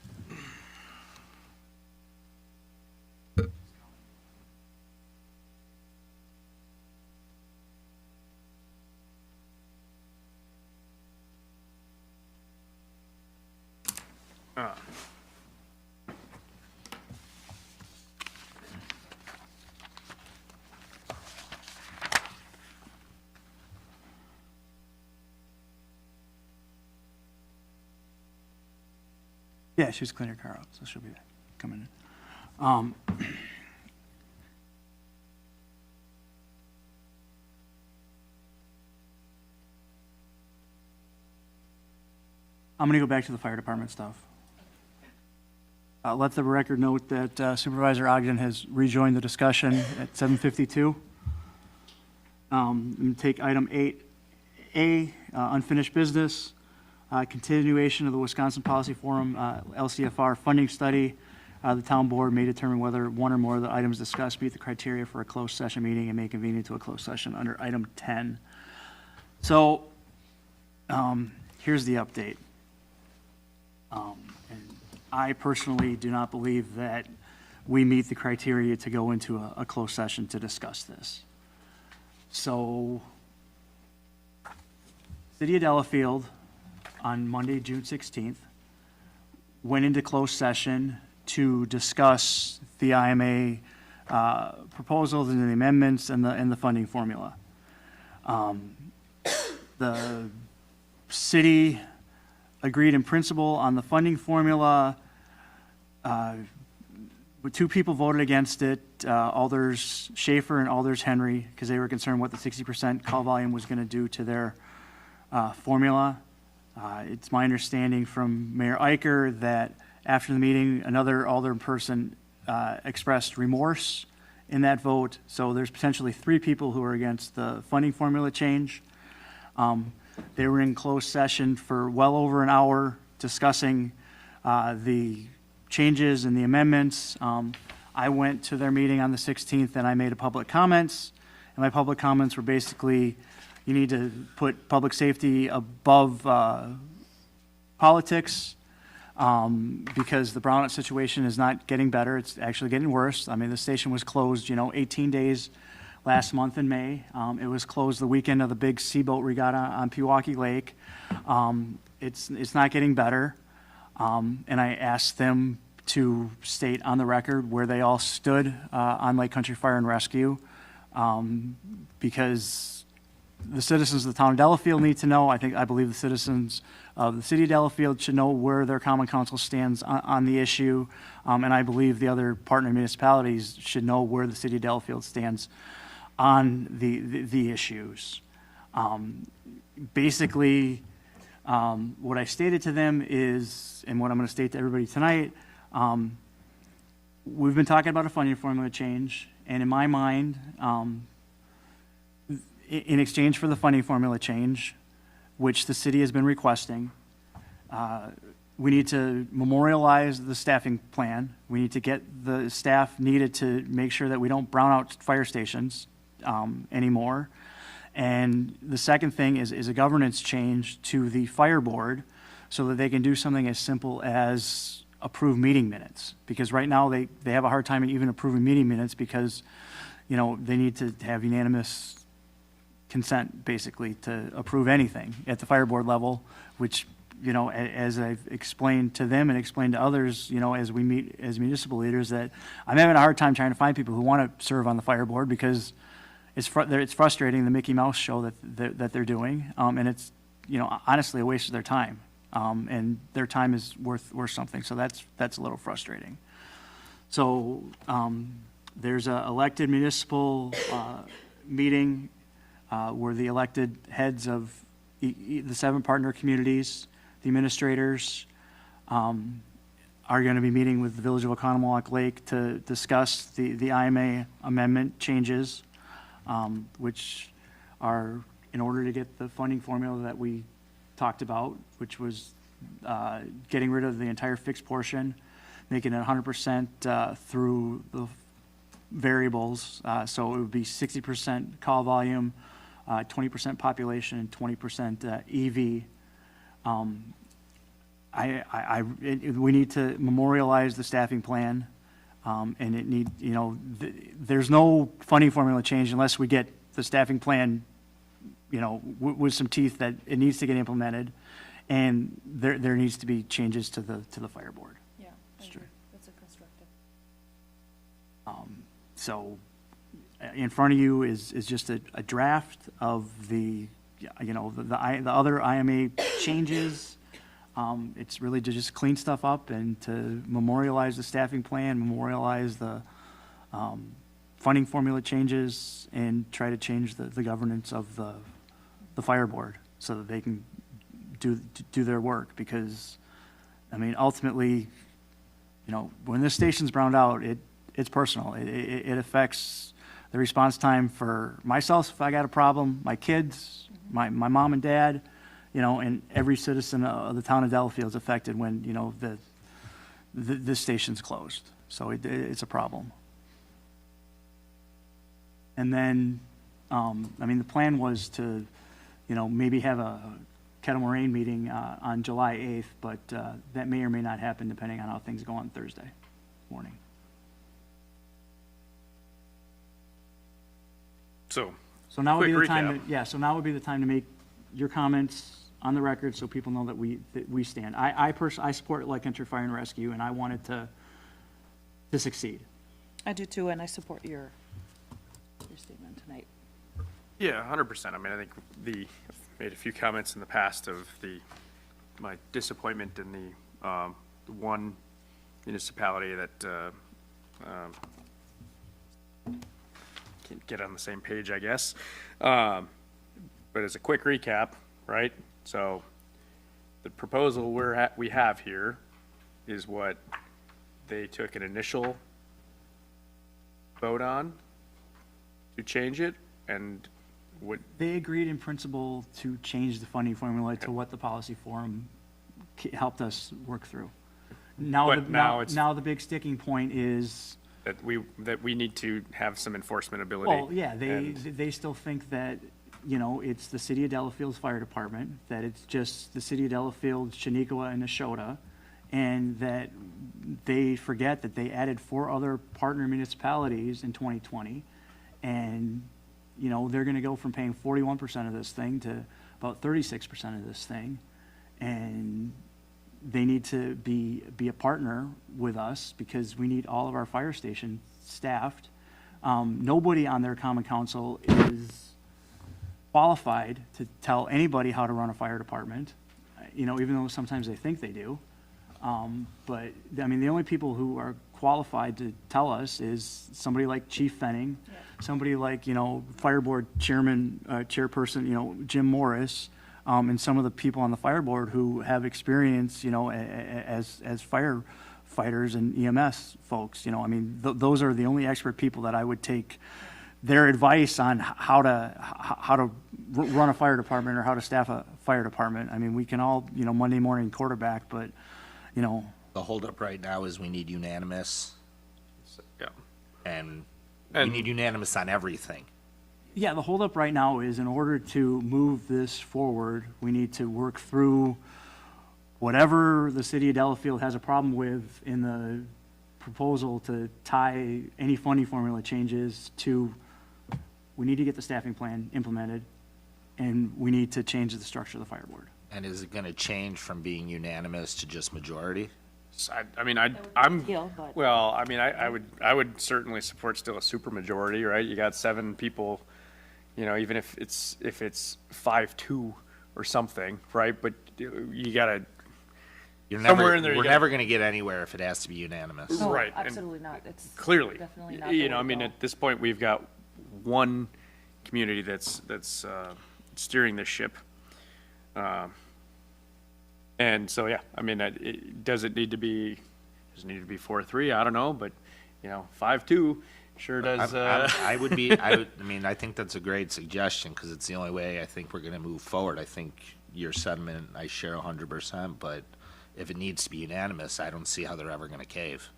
Yeah, she was cleaning her car out, so she'll be back, coming in. I'm going to go back to the fire department stuff. Let the record note that Supervisor Ogden has rejoined the discussion at 7:52. And take item 8A, unfinished business, continuation of the Wisconsin Policy Forum, LCFR funding study. The town board may determine whether one or more of the items discussed meet the criteria for a closed session meeting and may convene into a closed session under item 10. So here's the update. And I personally do not believe that we meet the criteria to go into a closed session to discuss this. So, City of Delafield, on Monday, June 16th, went into closed session to discuss the IMA proposals and the amendments and the funding formula. The city agreed in principle on the funding formula. Two people voted against it, Alders Schaefer and Alders Henry, because they were concerned what the 60% call volume was going to do to their formula. It's my understanding from Mayor Eicher that after the meeting, another alder person expressed remorse in that vote. So there's potentially 3 people who are against the funding formula change. They were in closed session for well over an hour discussing the changes and the amendments. I went to their meeting on the 16th and I made a public comments. And my public comments were basically, you need to put public safety above politics because the brownout situation is not getting better. It's actually getting worse. I mean, the station was closed, 18 days last month in May. It was closed the weekend of the big seaboat regatta on Pewaukee Lake. It's not getting better. And I asked them to state on the record where they all stood on Lake Country Fire and Rescue because the citizens of the town of Delafield need to know. I believe the citizens of the city of Delafield should know where their common council stands on the issue. And I believe the other partner municipalities should know where the city of Delafield stands on the issues. Basically, What I stated to them is, and what I'm going to state to everybody tonight, we've been talking about a funding formula change, and in my mind, in exchange for the funding formula change, which the city has been requesting, we need to memorialize the staffing plan. We need to get the staff needed to make sure that we don't brown out fire stations anymore. And the second thing is a governance change to the fire board so that they can do something as simple as approve meeting minutes. Because right now, they have a hard time even approving meeting minutes because, you know, they need to have unanimous consent, basically, to approve anything at the fire board level, which, you know, as I've explained to them and explained to others, you know, as we meet as municipal leaders, that I'm having a hard time trying to find people who want to serve on the fire board because it's frustrating, the Mickey Mouse show that they're doing, and it's, you know, honestly a waste of their time, and their time is worth something, so that's a little frustrating. So there's a elected municipal meeting where the elected heads of the 7 partner communities, the administrators, are going to be meeting with the Village of Oconomowoc Lake to discuss the IMA amendment changes, which are in order to get the funding formula that we talked about, which was getting rid of the entire fixed portion, making it 100% through the variables. So it would be 60% call volume, 20% population, and 20% EV. We need to memorialize the staffing plan, and it need, you know, there's no funding formula change unless we get the staffing plan, you know, with some teeth that it needs to get implemented, and there needs to be changes to the fire board. Yeah, I agree. That's a constructive. So in front of you is just a draft of the, you know, the other IMA changes. It's really to just clean stuff up and to memorialize the staffing plan, memorialize the funding formula changes, and try to change the governance of the fire board so that they can do their work. Because, I mean, ultimately, you know, when this station's browned out, it's personal. It affects the response time for myself if I got a problem, my kids, my mom and dad, you know, and every citizen of the town of Delafield is affected when, you know, this station's closed. So it's a problem. And then, I mean, the plan was to, you know, maybe have a Kettle Moraine meeting on July 8th, but that may or may not happen depending on how things go on Thursday morning. So now would be quick the time recap. so now would be the time to make your comments on the record so people know that we stand. I support Lake Country Fire and Rescue, and I want it to succeed. I do too, and I support your statement tonight. Yeah, 100%. I mean, I think I've made a few comments in the past of my disappointment in the one municipality that can't get on the same page, I guess. But as a quick recap, right? So the proposal we have here is what they took an initial vote on to change it, and what They agreed in principle to change the funding formula to what the policy forum helped us work through. But now it's- Now the big sticking point is, that we need to have some enforcement ability. well, yeah, and- they still think that, you know, it's the city of Delafield's fire department, that it's just the city of Delafield, Shanikoah, and Neshota, and that they forget that they added 4 other partner municipalities in 2020, and, you know, they're gonna go from paying 41% of this thing to about 36% of this thing, and they need to be a partner with us because we need all of our fire stations staffed. Nobody on their common council is qualified to tell anybody how to run a fire department, you know, even though sometimes they think they do. But, I mean, the only people who are qualified to tell us is somebody like Chief Fenning, somebody like, you know, Fire Board Chairperson, you know, Jim Morris, and some of the people on the fire board who have experience, as firefighters and EMS folks, I mean, those are the only expert people that I would take their advice on how to run a fire department or how to staff a fire department. I mean, we can all, Monday morning quarterback, but, The holdup right now is we need unanimous, Yeah. and we And- need unanimous on everything. yeah, the holdup right now is in order to move this forward, we need to work through whatever the city of Delafield has a problem with in the proposal to tie any funding formula changes to, we need to get the staffing plan implemented, and we need to change the structure of the fire board. And is it gonna change from being unanimous to just majority? So I mean, I'm, Deal, but- well, I mean, I would certainly support still a supermajority, right? You got 7 people, even if it's 5-2 or something, right? But you gotta, You're Somewhere never, in there you we're got- never gonna get anywhere if it has to be unanimous. No, Right, and absolutely not. It's clearly, definitely not. the way I to mean, go. at this point, we've got one community that's steering this ship. And so, yeah, I mean, does it need to be 4-3? I don't know, but, 5-2 sure does, I mean, I think that's a great suggestion, because it's the only way I think we're gonna move forward. I think your sentiment, I share 100%, but if it needs to be unanimous, I don't see how they're ever gonna cave.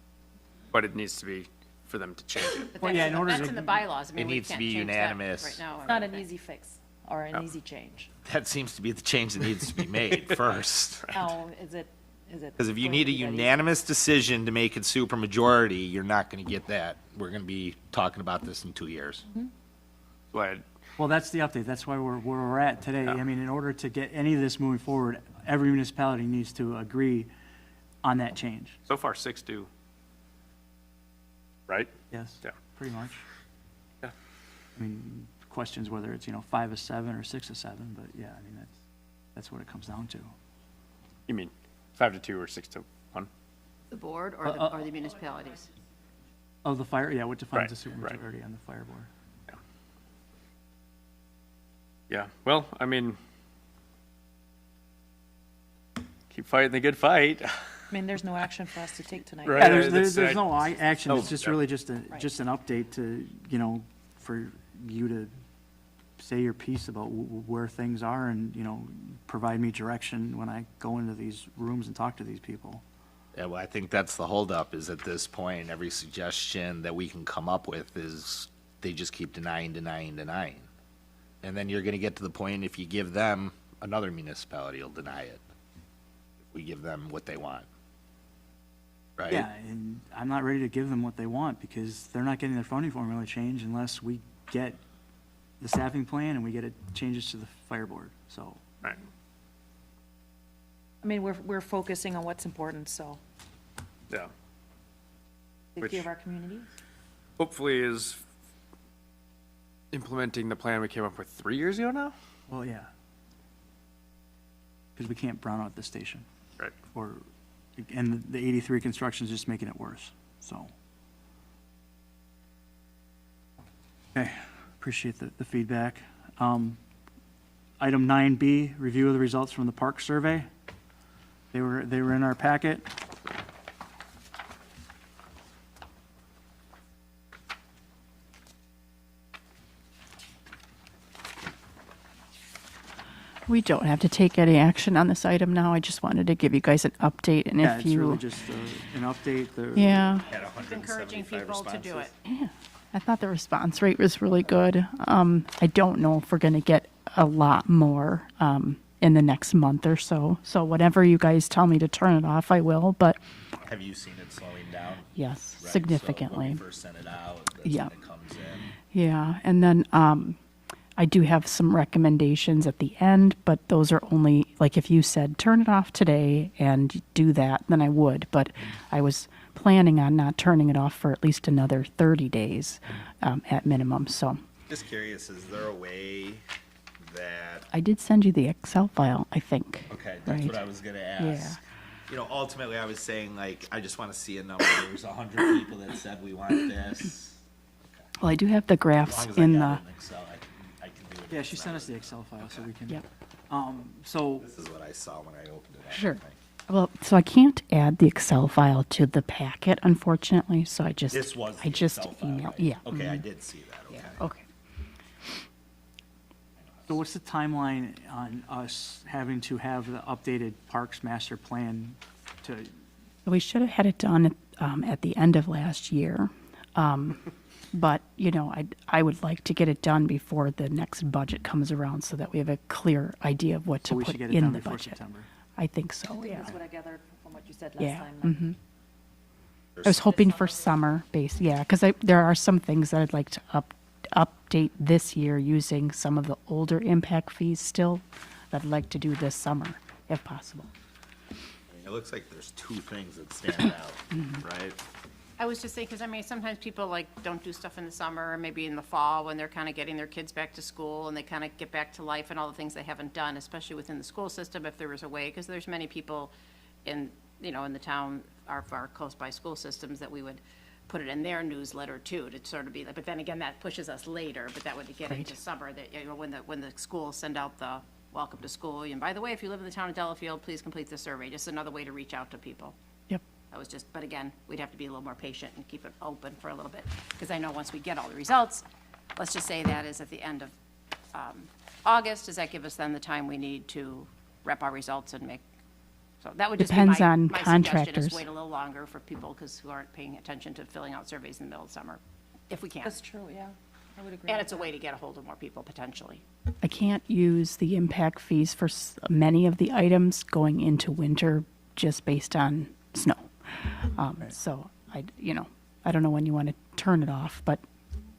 but it needs to be for them to change it. But Well, yeah, in order that's to- in the bylaws. I mean, It we needs to can't be change that unanimous. right now. It's not an easy fix or an easy change. That seems to be the change that needs to be made first. Now, is it? Because if you going need to a be that easy? unanimous decision to make it supermajority, you're not gonna get that. We're gonna be talking about this in 2 years. But Well, that's the update. That's why where we're at today. I mean, in order to get any of this moving forward, every municipality needs to agree on that change. so far, 6-2. Right? Yes? Yeah. Pretty much. Yeah. I mean, questions whether it's, 5-7 or 6-7, but yeah, I mean, that's what it comes down to. You mean 5-2 or 6-1? The board or the municipalities? Oh, the fire, yeah, what defines a Right, right. supermajority on the fire board? Yeah, well, I mean, keep fighting the good fight. I mean, there's no action for us to take tonight. Right. Yeah, that's- there's no action. No, It's just yeah. really just an update to, for you to say your piece about where things are and, provide me direction when I go into these rooms and talk to these people. Yeah, well, I think that's the holdup, is at this point, every suggestion that we can come up with is, they just keep denying. And then you're gonna get to the point, if you give them, another municipality will deny it. If we give them what they want. Right? Yeah, and I'm not ready to give them what they want because they're not getting their funding formula changed unless we get the staffing plan and we get it changes to the fire board, so. Right. I mean, we're focusing on what's important, so Yeah. safety Which- of our communities. Hopefully is implementing the plan we came up with 3 years ago now? Well, yeah. Because we can't brown out the station. Right. And the 83 construction is just making it worse, so. Okay, appreciate the feedback. Item 9B, review of the results from the park survey. They were in our packet. We don't have to take any action on this item now. I just wanted to give you guys an update, and Yeah, if it's really you, just an update. yeah, Had Encouraging 175 people to do it. responses. I thought the response rate was really good. I don't know if we're going to get a lot more in the next month or so. So whatever you guys tell me to turn it off, I will. But Have you seen it slowing down? yes, Right, significantly. So when we first sent it out, that's Yeah. when it comes in. Yeah, and then I do have some recommendations at the end, but those are only, like if you said, turn it off today and do that, then I would. But I was planning on not turning it off for at least another 30 days at minimum. So Just curious, is there a way that, I did send you the Excel file, I think. okay, that's Right. what I was gonna Yeah. ask. Ultimately, I was saying, like, I just wanna see a number. There's 100 people that said we want this. Well, I do have the As graphs long as I in got the, it in Excel, I can do it. Yeah, she sent us the Excel file, so we can. Yep. So, This is what I saw when I opened it up. Sure. Well, so I can't add the Excel file to the packet, unfortunately, so I just, This was I the just Excel file, emailed, right? yeah. Okay, I did see that, okay. Okay. so what's the timeline on us having to have the updated Parks Master Plan to, We should have had it done at the end of last year. But, you know, I would like to get it done before the next budget comes around so that we have a clear idea of what so to we put should get it in done the before budget? September? I think so, yeah. That's what I gathered from what you said last Yeah. time. I was hoping for summer base, yeah, because there are some things that I'd like to update this year using some of the older impact fees still that I'd like to do this summer, if possible. It looks like there's two things that stand out, right? I was just saying, because I mean, sometimes people like don't do stuff in the summer, or maybe in the fall, when they're kind of getting their kids back to school, and they kind of get back to life and all the things they haven't done, especially within the school system, if there was a way, because there's many people in, you know, in the town, our close by school systems, that we would put it in their newsletter too, to sort of be like, but then again, that pushes us later, but that would get into summer, that, you know, when the schools send out the welcome to school, and by the way, if you live in the town of Delafield, please complete the survey, just another way to reach out to people. Yep. That was just, but again, we'd have to be a little more patient and keep it open for a little bit, because I know once we get all the results, let's just say that is at the end of August, does that give us then the time we need to rep our results and make, so that would just be Depends my on suggestion, is contractors. wait a little longer for people who aren't paying attention to filling out surveys in the middle of summer, if we can. That's true, yeah. I would agree. And with it's a way to get a hold of more people potentially. I can't use the impact fees for many of the items going into winter just based on snow. So I don't know when you want to turn it off, but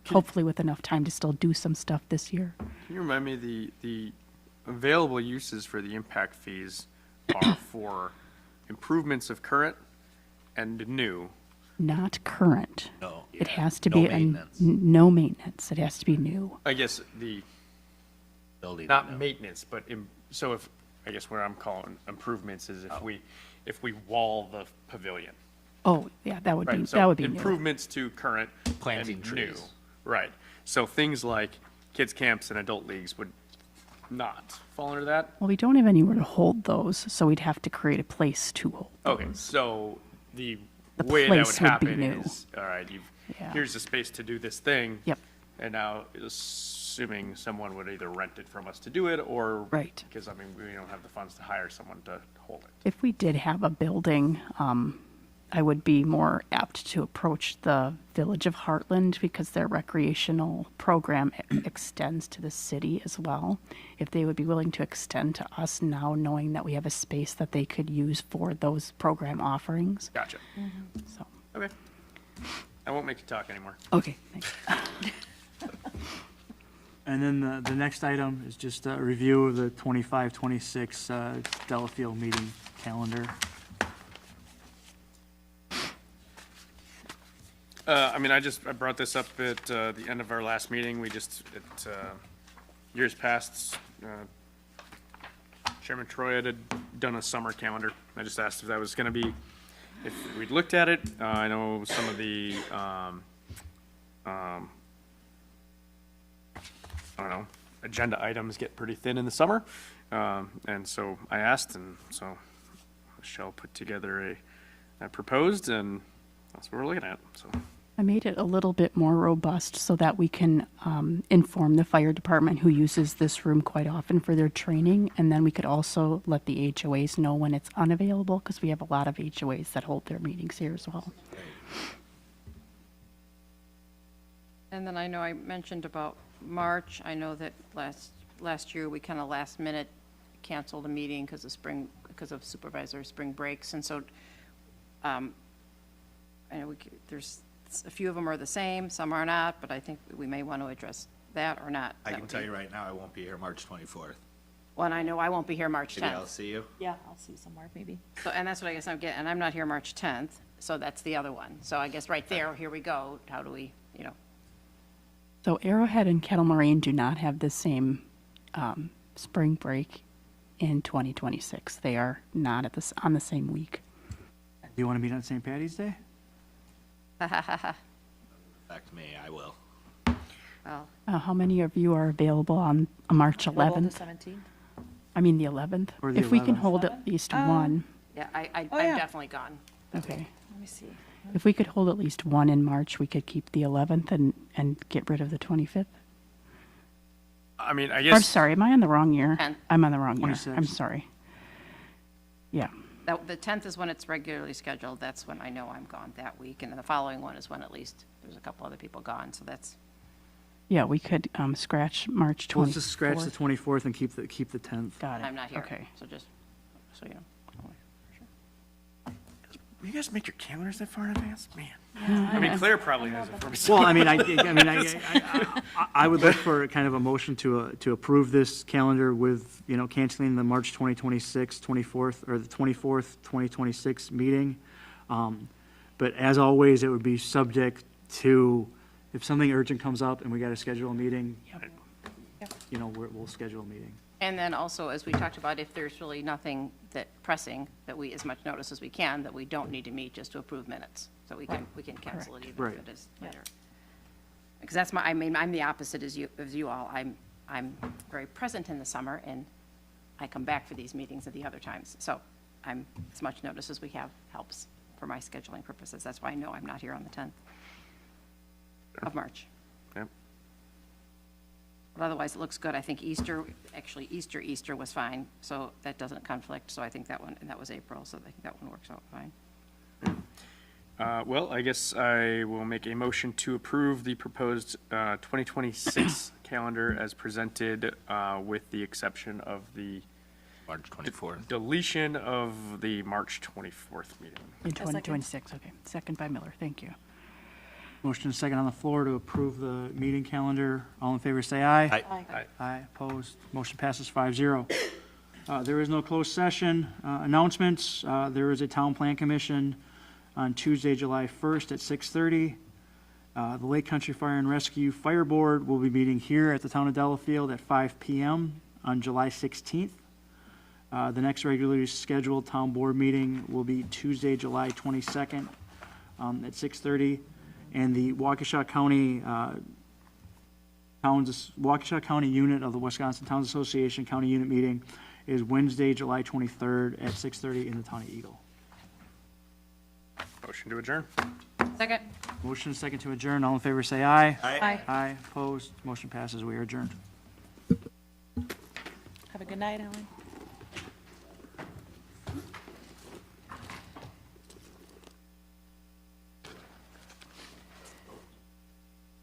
hopefully with enough time to still do some stuff this year. Can you remind me the available uses for the impact fees are for improvements of current and new? Not current. No. It has to No be maintenance. no maintenance. It has to be new. I guess the, Building not window. maintenance, but so if, I guess what I'm calling improvements is if we wall the pavilion. Oh, yeah, that would be Right, so that would be new. improvements to current Planting and new. trees. Right. So things like kids camps and adult leagues would not fall under that. Well, we don't have anywhere to hold those, so we'd have to create a place to hold Okay, those. so the The way that would place would be happen new. is, all right, Yeah. here's the space to do this thing. Yep. And now, assuming someone would either rent it from us to do it, or. Right. Because, I mean, we don't have the funds to hire someone to hold it. If we did have a building, I would be more apt to approach the Village of Heartland because their recreational program extends to the city as well. If they would be willing to extend to us now, knowing that we have a space that they could use for those program offerings. Gotcha. So, Okay. I won't make you talk anymore. okay, thanks. And then the next item is just a review of the 25-26 Delafield meeting calendar. I mean, I brought this up at the end of our last meeting. Years past, Chairman Troy had done a summer calendar. I just asked if that was going to be, if we'd looked at it. I know some of the, I don't know, agenda items get pretty thin in the summer. And so I asked, and so Michelle put together I proposed, and that's what we're looking at, so. I made it a little bit more robust so that we can inform the fire department, who uses this room quite often for their training, and then we could also let the HOAs know when it's unavailable, because we have a lot of HOAs that hold their meetings here as well. And then I know I mentioned about March. I know that last year, we kind of last minute canceled a meeting because of supervisor spring breaks. And so, I know there's a few of them are the same, some are not, but I think we may want to address that or not. I can tell you right now, I won't be here March 24th. Well, and I know I won't be here March Maybe I'll 10th. see you. Yeah, I'll see somewhere, maybe. So, and that's what I guess I'm getting, and I'm not here March 10th, so that's the other one. So I guess right there, here we go. How do we, So Arrowhead and Kettle Moraine do not have the same spring break in 2026. They are not on the same week. Do you want to meet on St. Patty's Day? Back to me, I will. Well, How many of you are available on March What about the 11th? 17th? I mean, the 11th? Or the If we can 11th. hold at least one, yeah, I'm yeah. definitely gone. okay. Let me see. If we could hold at least one in March, we could keep the 11th and get rid of the 25th. I mean, I I'm guess, sorry, am I on the wrong year? 10th. I'm on the wrong year. 26th. I'm sorry. Yeah, The 10th is when it's regularly scheduled, that's when I know I'm gone that week, and then the following one is when at least there's a couple other people gone, so that's, yeah, we could scratch March 24th. Let's just scratch the 24th and keep the 10th. Got it. I'm not here. Okay. So just, so you know. You guys make your calendars that far in advance? Man. I mean, Claire probably has it for me. Well, I mean, I would look for kind of a motion to approve this calendar with, you know, canceling the March 2026, 24th, or the 24th, 2026 meeting. But as always, it would be subject to, if something urgent comes up and we got to schedule a meeting, you know, we'll schedule a meeting. And then also, as we talked about, if there's really nothing that pressing, that we, as much notice as we can, that we don't need to meet just to approve minutes. So we can cancel it even Right. if it is later. Because that's my, I mean, I'm the opposite as you all. I'm very present in the summer, and I come back for these meetings at the other times. So as much notice as we have helps for my scheduling purposes. That's why I know I'm not here on the 10th of March. Yep. But otherwise, it looks good. I think Easter was fine, so that doesn't conflict. So I think that one, and that was April, so I think that one works out fine. Well, I guess I will make a motion to approve the proposed 2026 calendar as presented, with the exception of the March 24th. deletion of the March 24th meeting. In second. 2026, okay. Second by Miller, thank you. Motion is second on the floor to approve the meeting calendar. All in favor, say aye. Aye. Aye, opposed. Motion passes 5-0. There is no closed session. Announcements, there is a town plan commission on Tuesday, July 1st at 6:30. The Lake Country Fire and Rescue Fire Board will be meeting here at the town of Delafield at 5 p.m. on July 16th. The next regularly scheduled town board meeting will be Tuesday, July 22nd at 6:30. And the Waukesha County Waukesha County Unit of the Wisconsin Towns Association County Unit meeting is Wednesday, July 23rd at 6:30 in the town of Eagle. Motion to adjourn. Second? Motion is second to adjourn. All in favor, say aye. Aye. Aye, opposed. Motion passes. We are adjourned. Have a good night, Ellen.